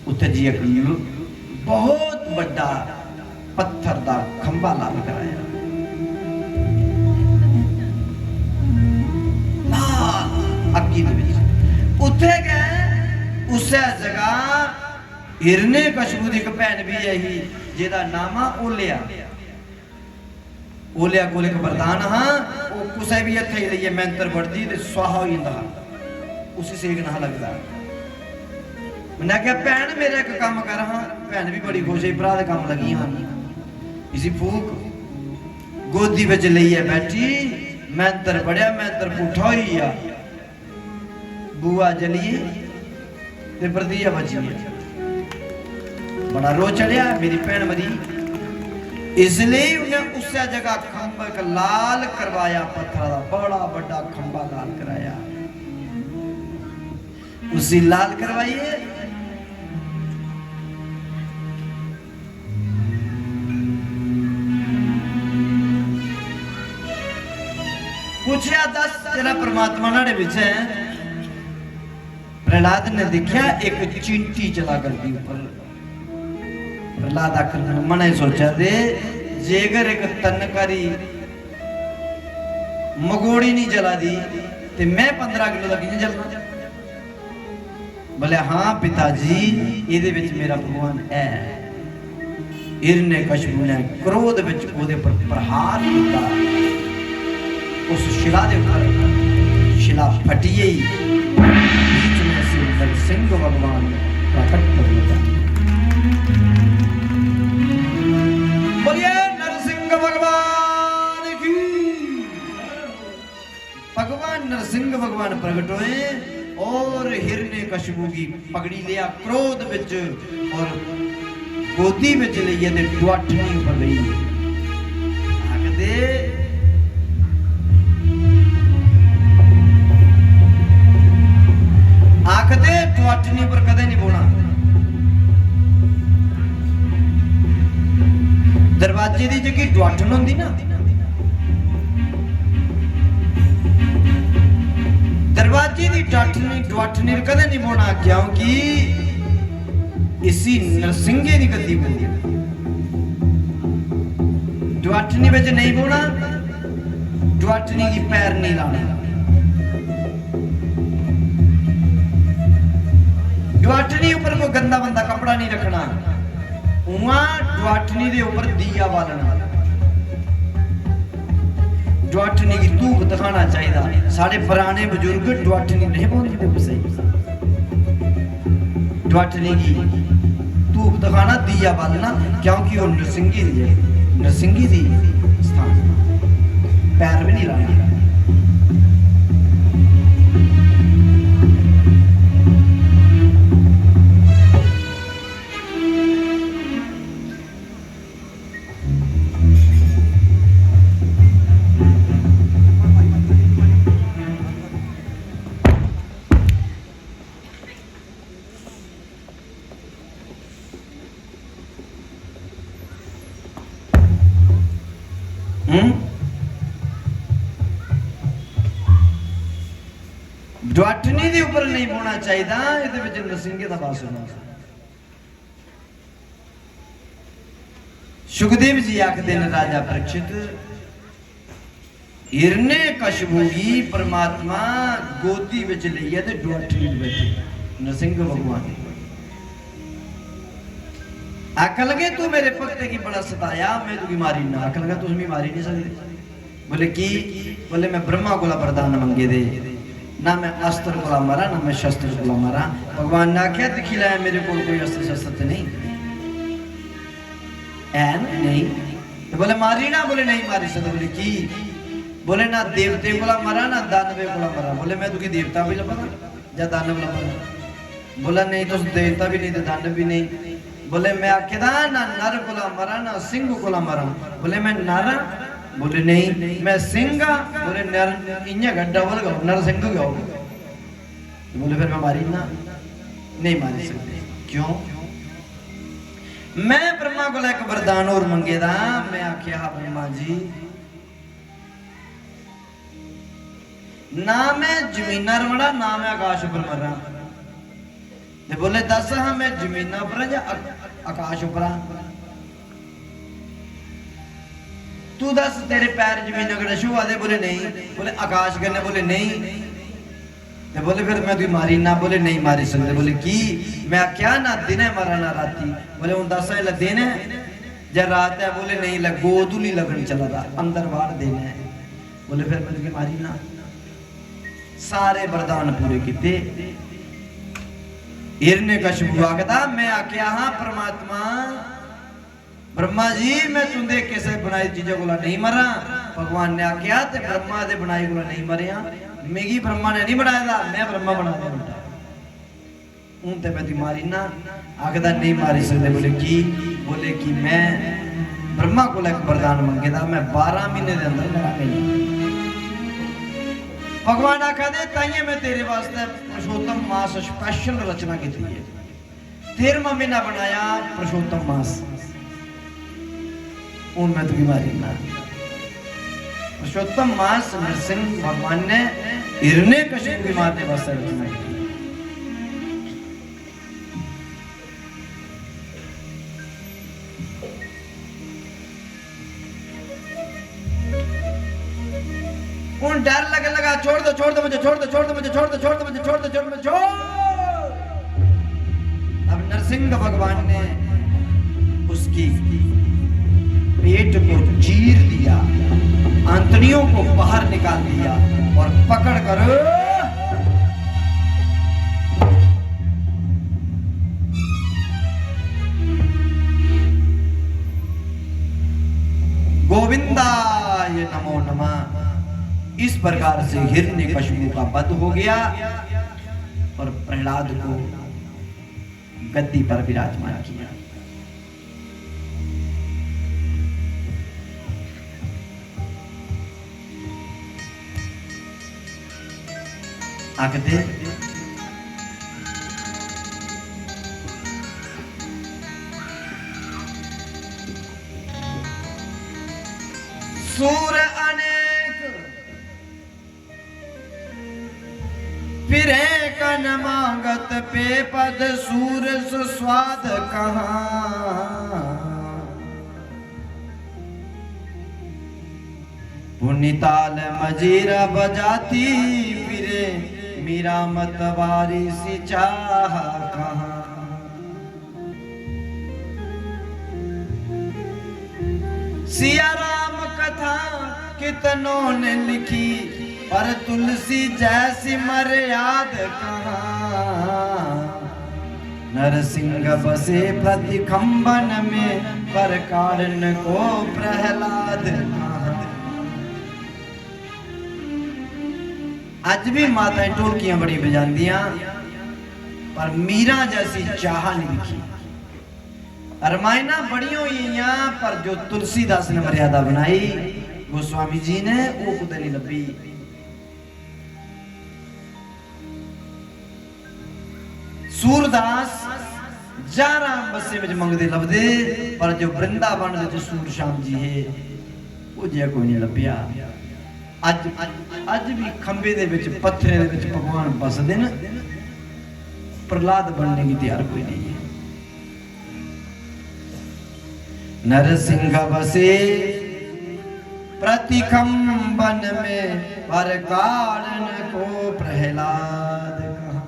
उत्ते जी एक बहुत बड़ा पत्थर दा खंबा ला कराया। अग्गी दे विच उत्थे गए। उस जगह हिरण्यकशिपु दी एक भैन भी यही जेदा नाम आ ओलिया। ओलिया कोल एक वरदान हां वो कुसे भी इत्थे ही लईए मंत्र पढ़दी ते स्वाहा हो जांदा। उसी सेक ना लगदा। मैं क्या भैन मेरा एक काम कर। हाँ भैन भी बड़ी खुश है भरा दे काम लगी हाँ। इसी फूक गोदी विच लईए बैठी मंत्र पढ़िया मंत्र पुठा होई आ। बुआ जलिए ते परदिया बची। बड़ा रो चढ़िया मेरी भैन मरी। इसलिए उन्हें उस जगह खंबा लाल करवाया। पत्थर का बड़ा बड़ा खंबा लाल कराया। उसी लाल करवाइए। पूछया दस तेरा परमात्मा नाड़े विच है प्रहलाद ने देखा एक चींटी चला करती ऊपर। प्रहलाद आकर मन सोचा दे जेकर एक तनकारी मगोड़ी नहीं जला दी तो मैं 15 किलो का किं जलना। बोले हाँ पिताजी ये मेरा भगवान है। हिरण्यकशिपु ने क्रोध विच ओदे पर प्रहार किया। उस शिला दे ऊपर शिला फटी ही बीच में से नरसिंह भगवान प्रकट हो गया। बोलिए नरसिंह भगवान की। भगवान नरसिंह भगवान प्रकट हुए और हिरण्यकशिपु की पगड़ी लिया क्रोध विच और गोदी में चली गई ते डुआठनी पर गई। आखदे डुआठनी पर कदे नहीं बोना। दरवाजे की जगह डुआठन होंदी ना, दरवाजे की डुआठनी कदे नहीं बोना क्योंकि इसी नरसिंगे की गद्दी बोली। डुआठनी विच नहीं बोना, डुआठनी की पैर नहीं लाना। डुआठनी ऊपर कोई गंदा बंदा कपड़ा नहीं रखना। उहाँ डुआठनी के ऊपर दिया बालना। डुआठनी की धूप दिखाना चाहिए। साढ़े पुराने बुजुर्ग डुआठनी नहीं बोलते सही। डुआठनी की धूप दिखाना, दिया बालना क्योंकि वो नरसिंगी दी है। नरसिंगी दी स्थान पैर भी नहीं लाना। डुआठनी के ऊपर नहीं बोना चाहिए। ये नरसिंगे का वास होना। सुखदेव जी आखते हैं राजा परीक्षित हिरण्यकशिपु की परमात्मा गोदी विच लईए ते डुआठनी बैठे नरसिंह भगवान आख लगे तू मेरे भक्त की बड़ा सताया, मैं तुझी मारी ना। आख लगा तुम मारी नहीं सकते। बोले की? बोले मैं ब्रह्मा को वरदान मंगे दे, ना मैं अस्त्र को मारा ना मैं शस्त्र को मारा। भगवान ने आख्या दिखी लाया मेरे को कोई अस्त्र शस्त्र नहीं है नहीं। तो बोले मारी ना? बोले नहीं मारी सकते। बोले की? बोले ना देवते को मारा ना दानवे को मारा। बोले मैं तुझी देवता भी लगा या दानव लगा? बोला नहीं तो देवता भी नहीं तो दानव भी नहीं। बोले मैं आख्या ना नर को मारा ना सिंह को मारा। बोले मैं नारा? बोले नहीं मैं सिंह। बोले नर इन्या गड्ढा बोल गो नर सिंह गो। बोले फिर मैं मारी ना? नहीं मारी सकते। क्यों? मैं ब्रह्मा को एक वरदान और मंगे था। मैं आख्या ब्रह्मा जी ना मैं जमीना रमड़ा ना मैं आकाश पर मरा। बोले दस हाँ मैं जमीना पर या आकाश पर? तू दस तेरे पैर जमीन अगर छू आदे? बोले नहीं। बोले आकाश करने? बोले नहीं। तो बोले फिर मैं तुझी मारी ना? बोले नहीं मारी सकते। बोले की? मैं क्या ना दिन है मरा ना राती? बोले हूँ दस है दिन है या रात है? बोले नहीं गोदू नहीं लगन चला था अंदर बाहर देना है। बोले फिर मैं तुझी मारी ना? सारे वरदान पूरे किए। हिरण्यकशिपु आखदा मैं आख्या हाँ परमात्मा ब्रह्मा जी मैं तुंदे कैसे बनाई चीजों को नहीं मरा। भगवान ने आख्या ते ब्रह्मा दे बनाई को नहीं मरिया। मेगी ब्रह्मा ने नहीं बनाया था, मैं ब्रह्मा बना दिया उल्टा। उन ते मैं मारी ना? आखदा नहीं मारी सकते। बोले की? बोले कि मैं ब्रह्मा को एक वरदान मंगे था, मैं 12 महीने के अंदर मरा गई। भगवान आखा दे ताइए मैं तेरे वास्ते पुरुषोत्तम मास स्पेशल रचना की थी। 13वां महीना बनाया पुरुषोत्तम मास। उन में तुझी मारी ना? पुरुषोत्तम मास नरसिंह भगवान ने हिरण्यकशिपु की मारने वास्ते रचना की। उन डर लगे लगा, छोड़ दो मुझे, छोड़ दो मुझे, छोड़ दो मुझे, छोड़ दो मुझे, छोड़। अब नरसिंह भगवान ने उसकी पेट को चीर दिया, आंतड़ियों को बाहर निकाल दिया और पकड़ कर गोविंदाय नमो नमः। इस प्रकार से हिरण्यकशिपु का वध हो गया और प्रहलाद को गद्दी पर विराजमान किया। आगते सूर अनेक फिरे कन मांगत पे पद, सूर सुस्वाद कहाँ। पुनिताल मजीरा बजाती फिरे, मीरा मतवारी सी चाह कहाँ। सिया राम कथा कितनों ने लिखी, पर तुलसी जैसी मर्याद कहाँ। नरसिंह बसे प्रतिखंबन में, पर कारण को प्रहलाद कहाँ। आज भी माताएं ढोलकियां बड़ी बजांदियां, पर मीरा जैसी चाह नहीं लिखी। रामायणा बड़ी हुई, पर जो तुलसीदास ने मर्यादा बनाई गोस्वामी जी ने, वो कुछ नहीं लभी। सूरदास जा राम बसे में मंगते लभदे, पर जो वृंदावन में सूर श्याम जी है वो जे कोई नहीं लभ्या। अज भी खंबे दे विच पत्थरे दे विच भगवान बसदे न, प्रहलाद बनने की तैयार कोई नहीं है। नरसिंह बसे प्रतिखंबन में, पर कारण को प्रहलाद कहा।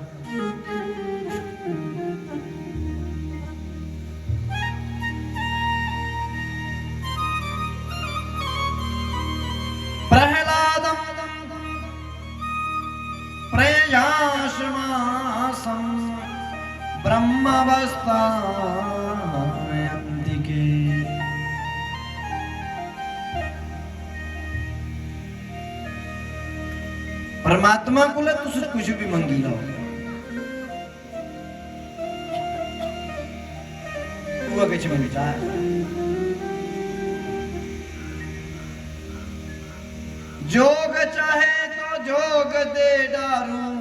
प्रहलादम प्रयासमासं ब्रह्मावस्था परमात्मा को तुस कुछ भी मंगी लो, तू कुछ मंगता है। जोग चाहे तो जोग दे डारूं,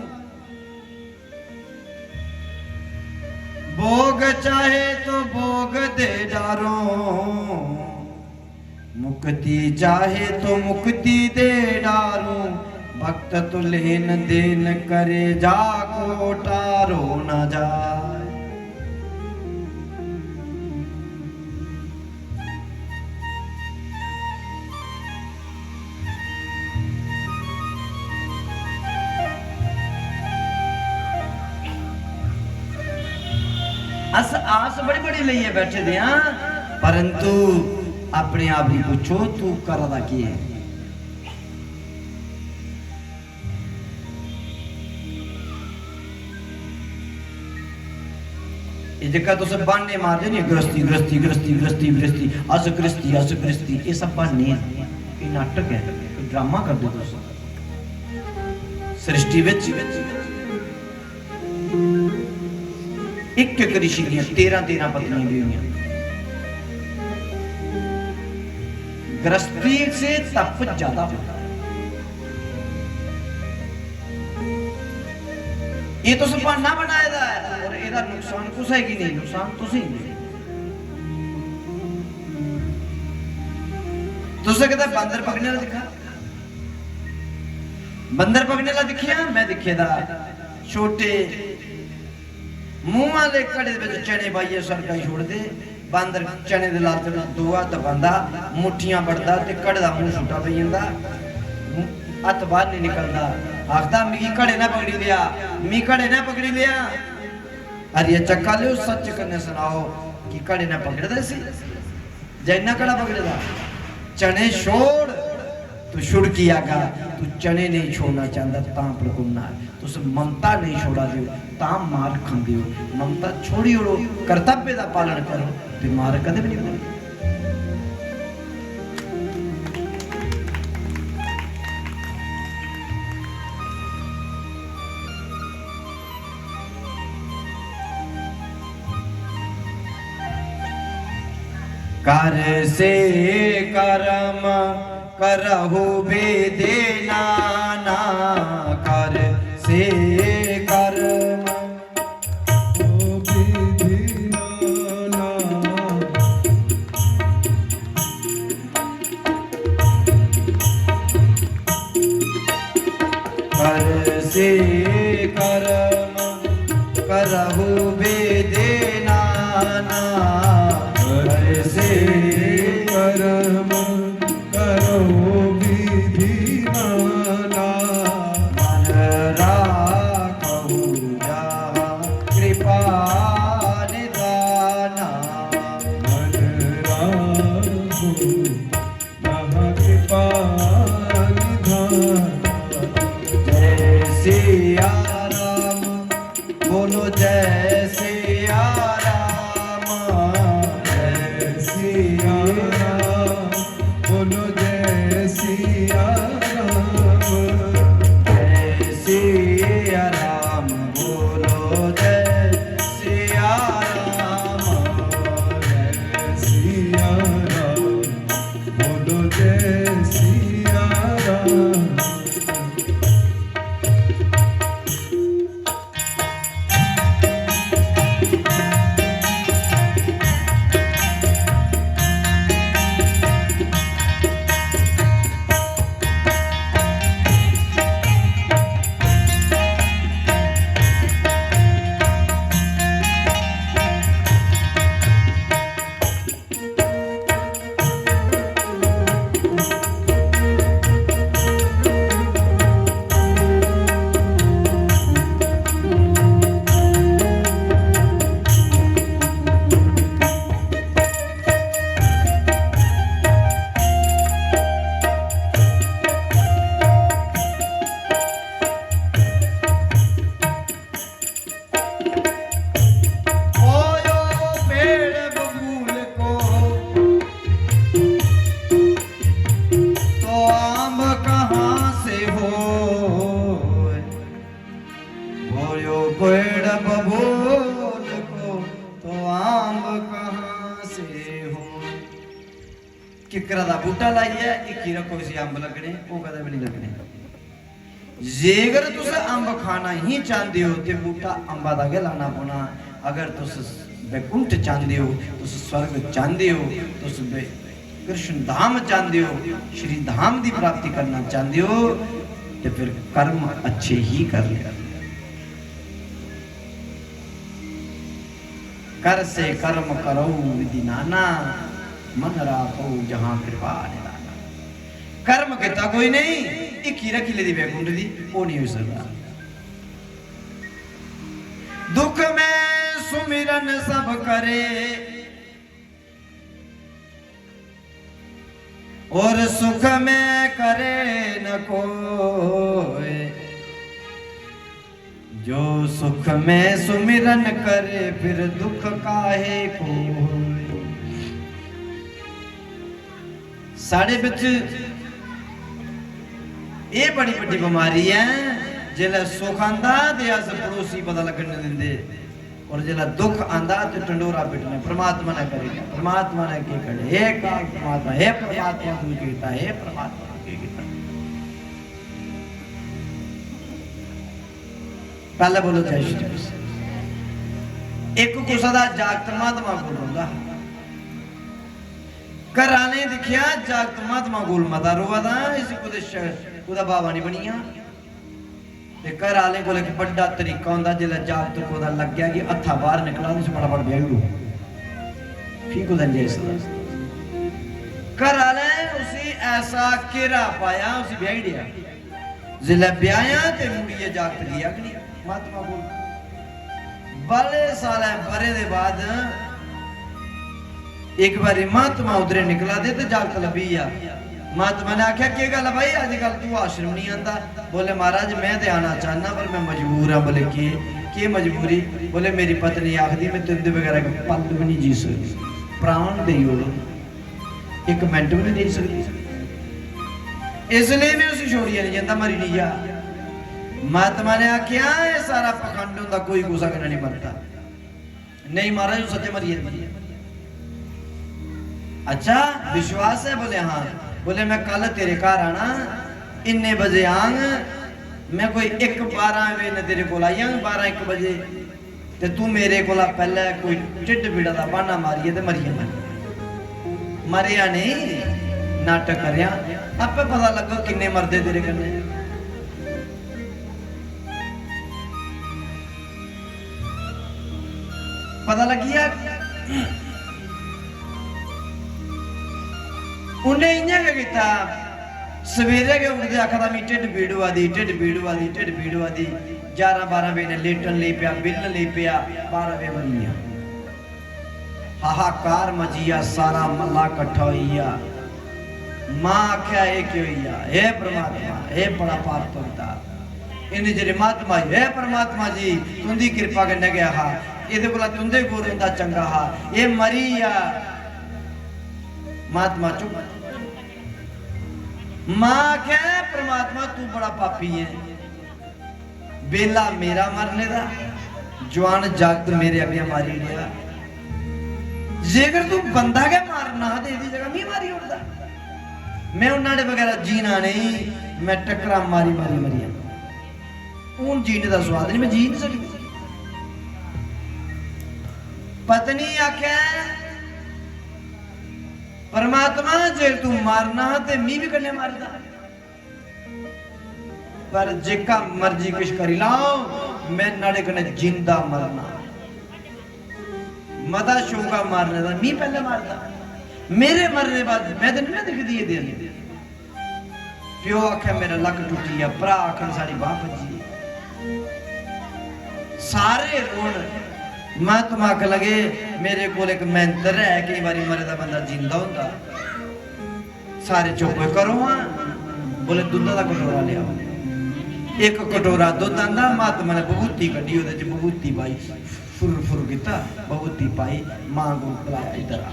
भोग चाहे तो भोग दे डारूं, मुक्ति चाहे तो मुक्ति दे डारूं। भक्त तो लेन देन करे, जाको टारो न जाए। आस बड़ी बड़ी लिए बैठे दे, परंतु अपने आप ही पूछो तू करदा की है। जेका तुस बाने मारदे नहीं, गृहस्थी गृहस्थी गृहस्थी गृहस्थी गृहस्थी अस गृहस्थी अस गृहस्थी, ये सब बाने हैं, ये नाटक है, ये ड्रामा करदे तुस। सृष्टि विच एक एक ऋषि दियां 13 पत्नियां भी हुई। गृहस्थी से तप ज्यादा होता है। ये तो सब बहाना बनाया था, और ਇਹਦਾ नुकसान कुछ है कि नहीं, नुकसान तुसी तुसे कहता बंदर पकड़ने वाला दिखा, बंदर पकड़ने वाला दिखिया, मैं दिखे दा छोटे मुंह वाले कड़े विच चने पाइए सरका छोड़ दे, बंदर चने दे लाल दो हत्थ पांदा, मुठियां बढ़दा ते कड़े दा मुंह छुट्टा पई जांदा, हथ बाहर नहीं निकलता, आखता मिगी घड़े ना पकड़ी लिया, मी घड़े ना पकड़ी लिया। अरे चक्का लियो सच कने सुनाओ कि घड़े ना पकड़दे सी, जैना घड़ा पकड़दा। चने छोड़ तू छुड़की आगा, तू चने नहीं छोड़ना चाहता ता भड़कुना, तुस ममता नहीं छोड़ा दियो ता मार खांदे हो। ममता छोड़ी ओड़ो, कर्तव्य का पालन करो ते मार कदे भी नहीं खांदे। कर से कर्म करहु बेदेना ना, कर से कर्म कर से कर्म करहु बेदेना ना, से कर्म करो विधि नाना। मन राखहु जहाँ कृपा निधाना, मन राखो जहाँ कृपा निधाना। जय सिया राम बोलो जय सिया राम, सिया राम बोलो जय सिया राम। जय सिया राम बोलो जय सिया राम, जय सिया राम बोलो जय सिया राम। किकरा दा बूटा लाइए इक्की रखो इसी अंब लगने, वो कदे भी नहीं लगने। जेकर तुस अंब खाना ही चाहते हो तो बूटा अंबा दा गै लाना पौना। अगर तुस वैकुंठ चाहते हो, तुस स्वर्ग चाहते हो, तुस कृष्ण धाम चाहते हो, श्री धाम की प्राप्ति करना चाहते हो तो फिर कर्म अच्छे ही कर ले। कर से कर्म करो विधि नाना, मन राखो जहां कृपा निधाना। कर्म किता कोई नहीं, एक ही रखी ले दी वैकुंठ दी, वो नहीं हो सकता। दुख में सुमिरन सब करे और सुख में करे न कोई। जो सुख में सुमिरन करे फिर दुख काहे को। साढ़े बिच ये बड़ी बड़ी बीमारी है, जिला सुख आंदा ते अस पड़ोसी पता लगन नहीं देंदे, और जिला दुख आंदा तो टंडोरा पिटने। परमात्मा ने करेगा, परमात्मा ने की करे, हे परमात्मा, हे परमात्मा तू कीता, हे परमात्मा तू की कीता। पहले बोलो जय श्री कृष्ण। एक कुसा दा जागत महात्मा कोल रहिंदा, घर आने दिखिया जागत महात्मा कोल मता रोवा दा, इसी कुछ बाबा नहीं बनिया। घर आले को एक बड़ा तरीका होंदा, जिला जागत को लग गया कि हथा बाहर निकला तो फटाफट ब्याह लो, ठीक हो जाए। घर आले उसी ऐसा केरा पाया, उसी ब्याह दिया। जिले ब्याया ते मुड़िए जागत गया कि नहीं महात्मा को बड़े साल बरे दे बाद एक बार महात्मा उधरे निकला दे तो जागत लभी आ महात्मा ने आख्या के गल भाई अजकल तू आश्रम नहीं आता बोले महाराज मैं तो आना चाहना पर मैं मजबूर हाँ बोले के मजबूरी बोले मेरी पत्नी आखदी मैं तुंदे वगैरह पल भी नहीं जी सकती प्राण दे एक मिनट भी नहीं दे सकती इसलिए मैं उसे छोड़िया नहीं जाता मरी नहीं जा महात्मा ने आख्या ये सारा पखंड होंदा कोई गुस्सा करना नहीं मरता नहीं महाराज सच्चे मरिए अच्छा विश्वास है बोले हाँ बोले मैं कल तेरे घर आना इन्ने बजे आंग मैं कोई 1-12 बजे तेरे को आई आंग 12-1 बजे ते तू मेरे को पहले कोई ढिड पीड़ा का बहाना मारिए ते मरिए मरिया नहीं नाटक करिया आपे पता लगा किन्ने मरदे तेरे कन्ने पता लगिया उन्हें इन्हें क्या किया सवेरे के उठते आखा मी ढिड पीड़ हुआ दी 11-12 बजे लेटन ले पिया बिलन ले पिया 12 बजे बनिया हाहाकार मचिया सारा मल्ला कट्ठा होइया मां आख्या ये क्यों होइया हे परमात्मा हे बड़ा पाप करता इन्हें जेरे महात्मा हे परमात्मा जी तुंदी कृपा कन्नै गया हा इहदे कोला तुंदे कोल हुंदा चंगा हा ये मरी या महात्मा चुप मां क्या परमात्मा तू बड़ा पापी है बेला मेरा मरने दा जवान जागत मेरे अगे मारी लिया जेकर तू बंदा के मारना दे दी जगह नहीं मारी उड़दा मैं उन्हां वगैरह जीना नहीं मैं टकरा मारी मरिया हूं जीने का स्वाद नहीं मैं जी नहीं सकती पत्नी आख्या परमात्मा जे तू मारना ते मी भी कन्ने मारदा पर जेका मर्जी कुछ करी लाओ मैं नाड़े कन्ने जिंदा मरना मदा शोका मारने दा मी पहले मारदा मेरे मरने बाद मैं तो नहीं दिखदी है दिल प्यो आखे मेरा लक टूटी है भरा आखन सारी बाह भजी सारे रोण महात्मा आख लगे मेरे को एक मंत्र है कई बार मरे दा बंदा जिंदा होंदा सारे चुप करो हाँ बोले दूध का कटोरा लिया एक कटोरा दुध आंदा महात्मा ने बबूती कड्डी ओदे च बबूती पाई फुर फुर किता बबूती पाई मां को बुलाया इधर आ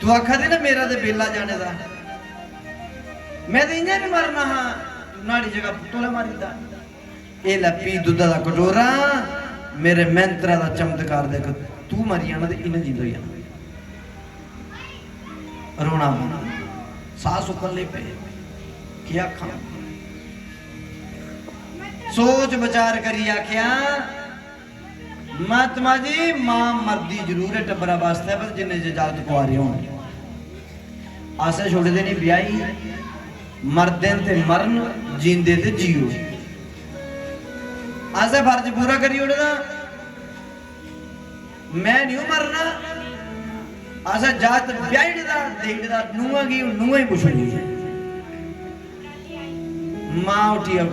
तू आखा दे ना मेरा ते बेला जाने दा मैं तो इन्हें भी मरना हाँ नाड़ी जगह तोला मारीदा ए लपी दूध का कटोरा मेरे मंत्रा का चमत्कार देख तू मरी जाना तो इन्हें जिंदा ही रोना साह सुखन ले पे क्या खा सोच विचार करी आख्या महात्मा जी मां मरदी जरूर है टब्बरा वास्ते पर जिन्ने जागत कुआरे होने आसे छोड़े नहीं ब्याही मरदे ते मरन जींदे ते जियो आसे फर्ज पूरा करी उड़ना मैं नहीं मरना आसा जात ब्याहदा देखदा नुआ की नुआ ही पुछनी है मां उठी अब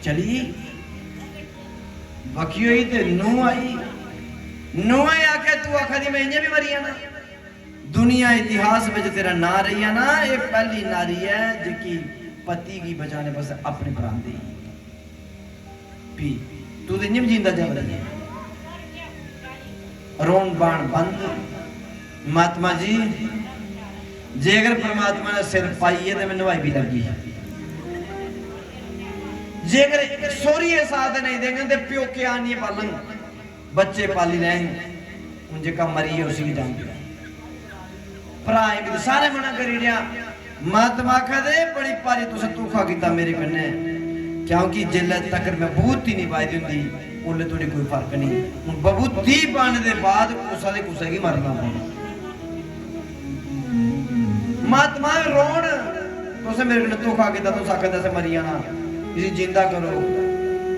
चली बकी हुई ते नू आई आके तू आखा दी मैं इन्हें भी मरी जाना दुनिया इतिहास में तेरा ना रही है ना ये पहली नारी है जिकी पति की बचाने बस अपने प्राण दी भी तू तो इन्हें भी जिंदा जा रही है रोन बाण बंद महात्मा जी जेकर परमात्मा ने सिर पाई है तो मैं नवाई भी लगी जेकर सोरिये साथ नहीं देंगे तो प्यो के आनी पालन बच्चे पाली रहेंगे जेका मरी है उसी की जान भरा एक सारे मना करी दिया महात्मा कहते बड़ी पारी तुसे तूफा किया मेरे कन्ने क्योंकि जिले तक मैं बबूती नहीं पाई दी होंगी उन्हें थोड़ी कोई फर्क नहीं हूं बबूती पाने के बाद कुसा दे कुसा की मरना पौना महात्मा रोण तुसे मेरे को धोखा किया तुस आखदा से मरी जाना इसी जिंदा करो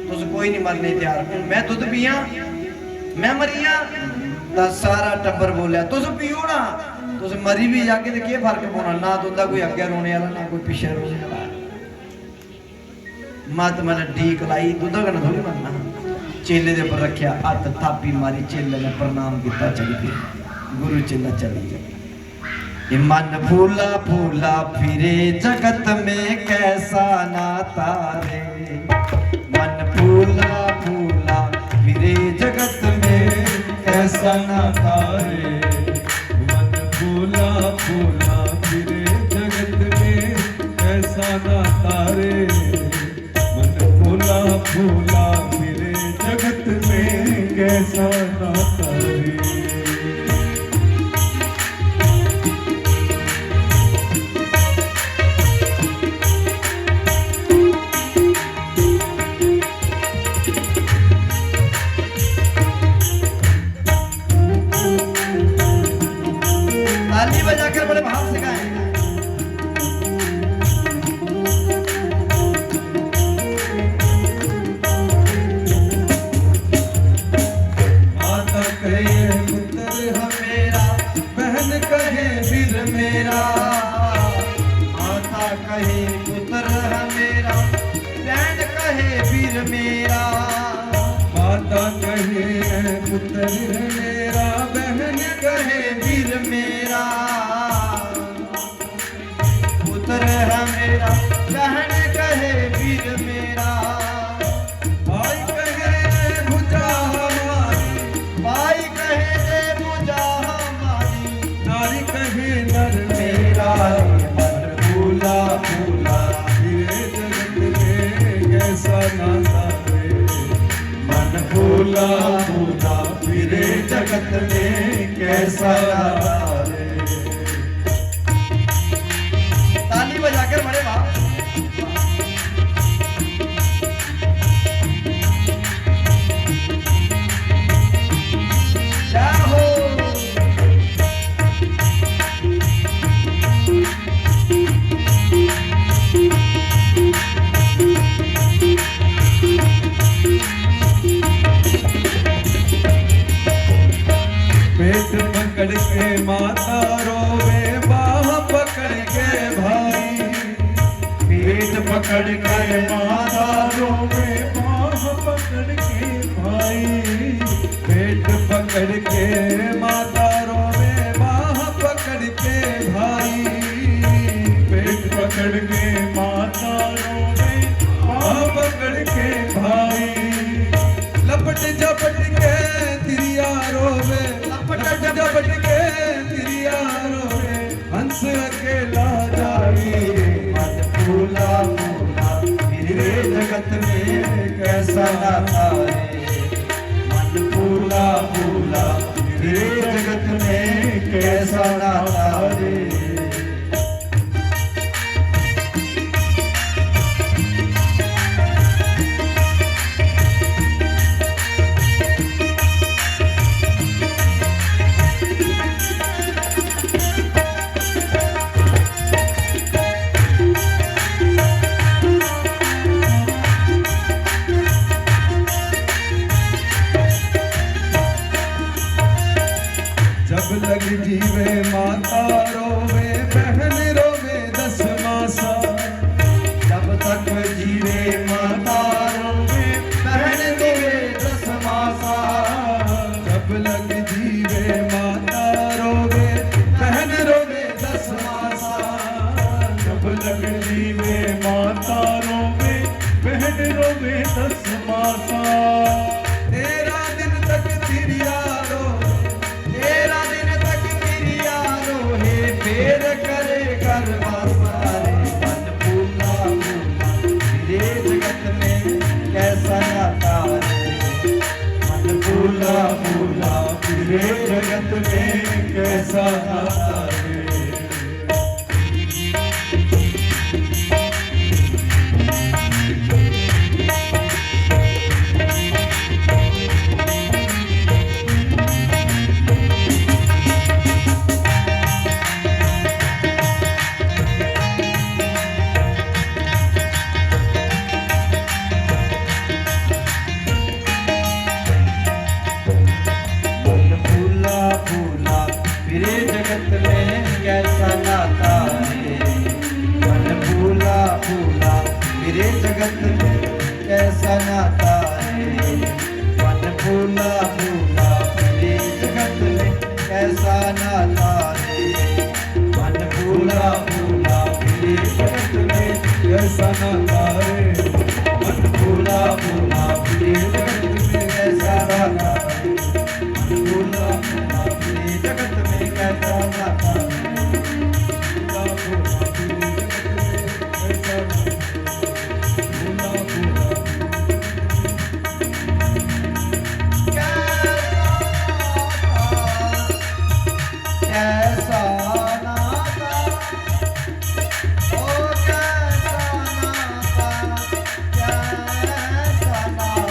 तुस कोई नहीं मरने तैयार मैं दुध पिया मैं मरिया सारा टब्बर बोलिया तुस पियो ना तुस मरी भी जाके तो क्या फर्क पौना ना तुंदा कोई अगे रोने वाला ना कोई पिछे रोने वाला मत मैंने ढीक लाई दुधा कना थोड़ी बनना चेले दे पर रखिया हथ थापी मारी चेले ने प्रणाम किया चली गई गुरु चेला चली गया मन फूला फूला फिरे जगत में कैसा नाता रे मन फूला फूला फिरे जगत में कैसा नाता रे मन फूला फूला फिरे जगत में कैसा नाता रे मन फूला फूला फिरे जगत में कैसा नाता रे ताली बजाकर बड़े भाव से गाएं माता कहे पुत्र मेरा बहन कहे वीर मेरा माता कहे पुत्र है मेरा बहन कहे वीर मेरा माता कहे पुत्र है मेरा बहन कहे वीर मेरा पुत्र है मेरा बहन कहे वीर मेरा भाई कहे भुजा हमारी भाई कहे दे पूजा हमारी नारी कहे नर मेरा मन फूला फूला फिरे जगत में कैसा नाता रे मन फूला फूला फिरे जगत में कैसा नाता रे ताली बजाकर बड़े भाव क्या हो पेट पकड़ के माता रोवे बाह पकड़ के भाई पेट पकड़ के माता रोवे बाह पकड़ के भाई पेट पकड़ के माता रोवे बाह पकड़ के भाई पेट पकड़ के माता रोवे बाह पकड़ के भाई लपट झपट के तिरिया रोवे लपट झपट के तिरिया रोवे हंस अकेला जाई मन फूला फूला फिरे जगत में कैसा नाता रे मन फूला फूला फिरे जगत में कैसा नाता रे जब लग जीवे माता रोवे बहन रोवे 10 मासा जब तक जीवे माता रोवे बहन रोवे 10 मासा जब लग जीवे माता रोवे बहन रोवे 10 मासा जब लग जीवे माता रोवे बहन रोवे 10 मासा 13 दिन तक तिरिया रोवे 13 दिन तक तिरिया रोहे फेर करे गरवासा रे मन फूला फूला फिरे जगत में कैसा नाता रे मन फूला फूला फिरे जगत में कैसा नाता रे मन फूला फूला फिरे जगत में कैसा नाता रे मन फूला फूला फिरे जगत में कैसा नाता रे मन भूला भूला फिरे जगत में कैसा नाता रे मन भूला भूला फिरे जगत में कैसा नाता रे मन भूला भूला फिरे जगत में कैसा नाता रे मन भूला भूला फिरे जगत में कैसा नाता रे कैसा नाता ओ कैसा नाता कैसा नाता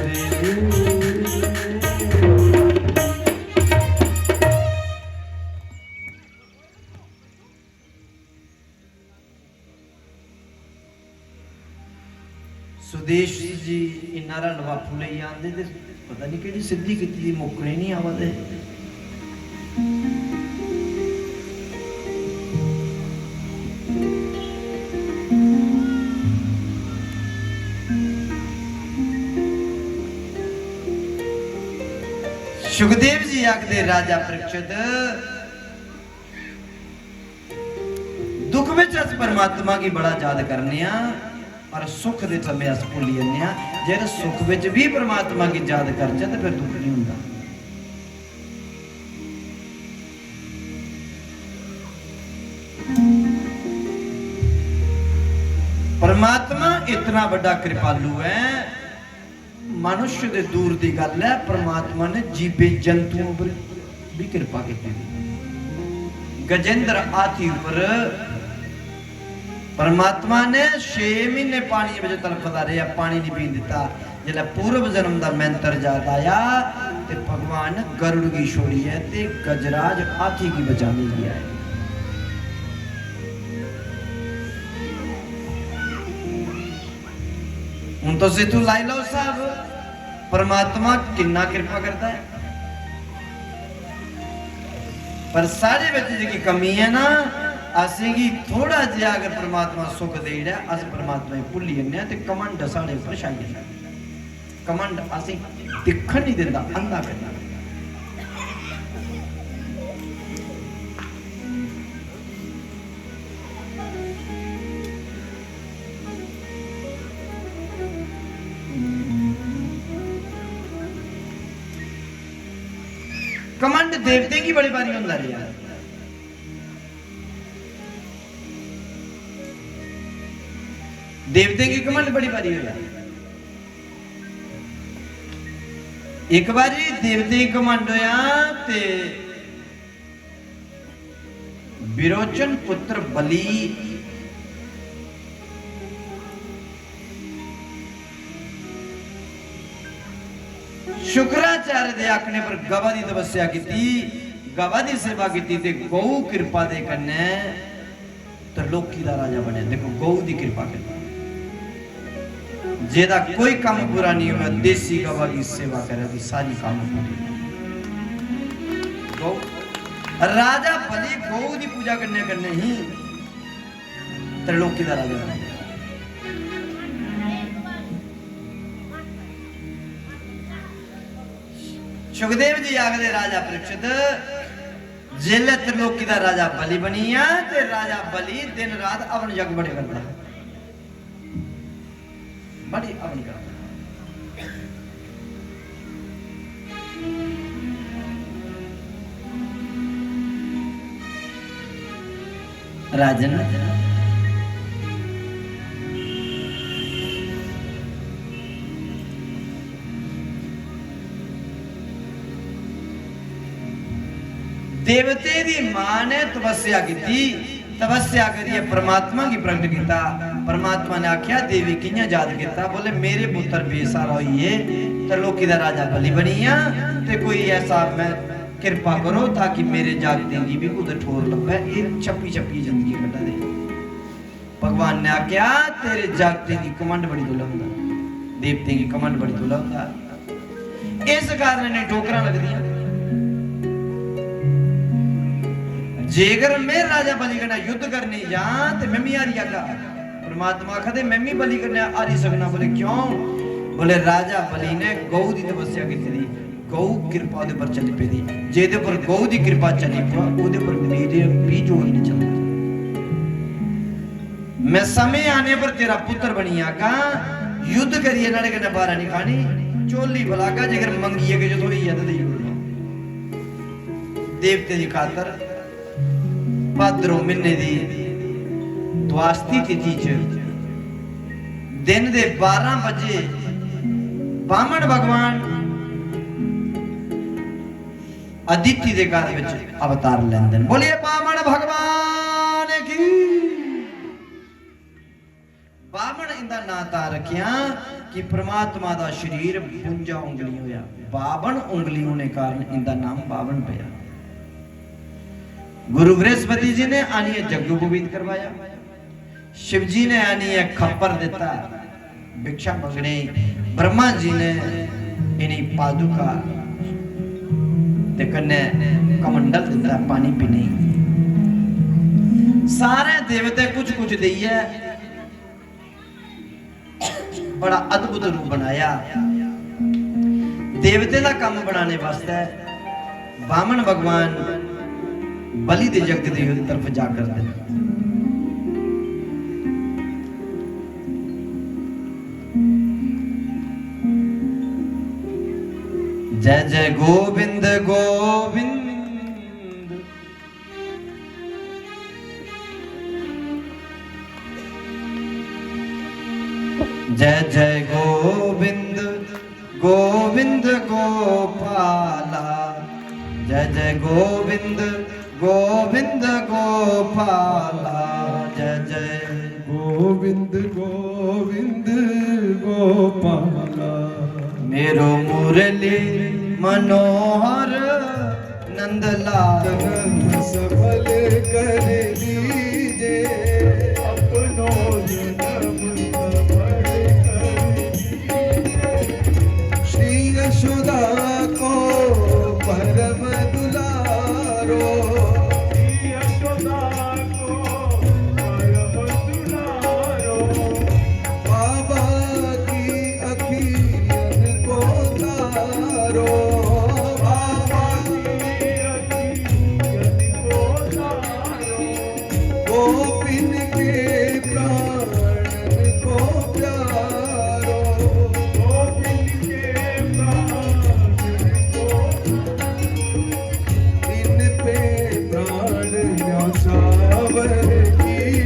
रे सुदेश जी इनारा लवा फुले आंदे ते पता नहीं केड़ी सिद्धि कीती दी मुकने नहीं आवदे सुखदेव जी आखदे राजा परीक्षित दुख विच अस परमात्मा की बड़ा याद करने और सुख दे समय अस भुल्ली जन्ने जे सुख विच भी परमात्मा की याद करचे तो फिर दुख नहीं हुंदा परमात्मा इतना बड़ा कृपालु है मनुष्य दे दूर दी गल है परमात्मा ने जीवे जंतुओं पर भी कृपा की गजेंद्र हाथी पर परमात्मा ने 6 महीने पानी में तड़फदा रहा पानी नहीं पी दिता जिला पूर्व जन्म का मैंतर याद आया ते भगवान गरुड़ की छोड़ी है ते गजराज हाथी की बचाने गया है हूं तो सिद्धू लाई लो साहब परमात्मा कितना कृपा करता है पर सारे बच्चे जी की कमी है ना असेंगी थोड़ा जिहा अगर परमात्मा सुख दे अस परमात्मा भुल्ली जन्ने ते कमंड साढ़े उपर छाई जंदा कमंड असें दिखण नहीं दिंदा अंधा करना कमंड देवते की बड़ी बारी होंदा रहा देवते की कमंड बड़ी बारी होया एक बारी देवते की कमंड होया ते विरोचन पुत्र बलि शुक्राचार्य दे आखने पर गवा दी तपस्या की गवा दी सेवा की ते गौ कृपा दे कन्ने त्रिलोकी दा राजा बने देखो गौ दी कृपा करना जेदा कोई काम पूरा नहीं हुआ देसी गवा की सेवा करे दी सारी काम पूरी गौ राजा बलि गौ दी पूजा करने करने ही त्रिलोकी दा राजा बने सुखदेव जी आखदे राजा परीक्षित जिले त्रिलोकी दा राजा बलि बनिया ते राजा बलि दिन रात अवन यज्ञ बड़े करता बड़ी अवन करता राजन देवते दी मां ने तपस्या की तपस्या करिए परमात्मा की प्रकट किया परमात्मा ने आख्या देवी कियां याद किया बोले मेरे पुत्र बेसहारा होइए त्रिलोकी दा राजा बलि बनिया ते कोई ऐसा मैं कृपा करो ताकि मेरे जागते की भी कुछ ठोर लगे ये छपी छपी जिंदगी कटा दे भगवान ने आख्या तेरे जागते की कमंड बड़ी दुलंदा देवते की कमंड बड़ी दुलंदा इस कारण ने ठोकरां लगदियां जेकर मैं राजा बलि कन्नै युद्ध करने जा ते मैं मियारी आगा परमात्मा कहते मैं भी बलि करने आ नहीं सकना। बोले क्यों? बोले राजा बलि ने गौ की तपस्या की थी, गौ कृपा ਉਹਦੇ पर चली पे दी, जेदे पर गौ की कृपा चली पा ਉਹਦੇ पर मेरे भी जो ही नहीं चलता। मैं समय आने पर तेरा पुत्र बनिया का युद्ध करिए नाले के बारा नहीं खानी चोली भलागा जेकर मंगिए के जो थोड़ी याद दी देवते की खातर भाद्रो महीने दी द्वास्ती तिथि च दिन दे 12 बजे बामन भगवान अदिति दे घर विच अवतार लेंदे। बोलिए बामन भगवान की। बामन इंदा नां तां रखिया कि परमात्मा दा शरीर 52 उंगली होया, 52 उंगली होने कारण इंदा नाम बावन पया। गुरु बृहस्पति जी ने आनी जग्गू गोविंद करवाया, शिव जी ने आनी खप्पर दिता भिक्षा मंगने, ब्रह्मा जी ने इन्हीं पादुका ते कन्ने कमंडल दिता पानी पीने। सारे देवते कुछ कुछ दिए, बड़ा अद्भुत रूप बनाया। देवते का काम बनाने वास्ते बामन भगवान बलि दे जग की तरफ जाकर दे। जय जय गोविंद गोविंद, जय जय गोविंद गोविंद गोपाला, जय जय गोविंद गोविंद गोपाला, जय जय गोविंद गोविंद गोपाला। मेरो मुरली मनोहर नंदलाल सफल कर दीजे अपनों जन्म सफल कर दीजे। श्री यशोदा को परम दुलारो, श्री यशोदा को परम दुलारो। बाबा की अखियन को तारो, बाबा की अखियन को तारो। गोपिन के प्राण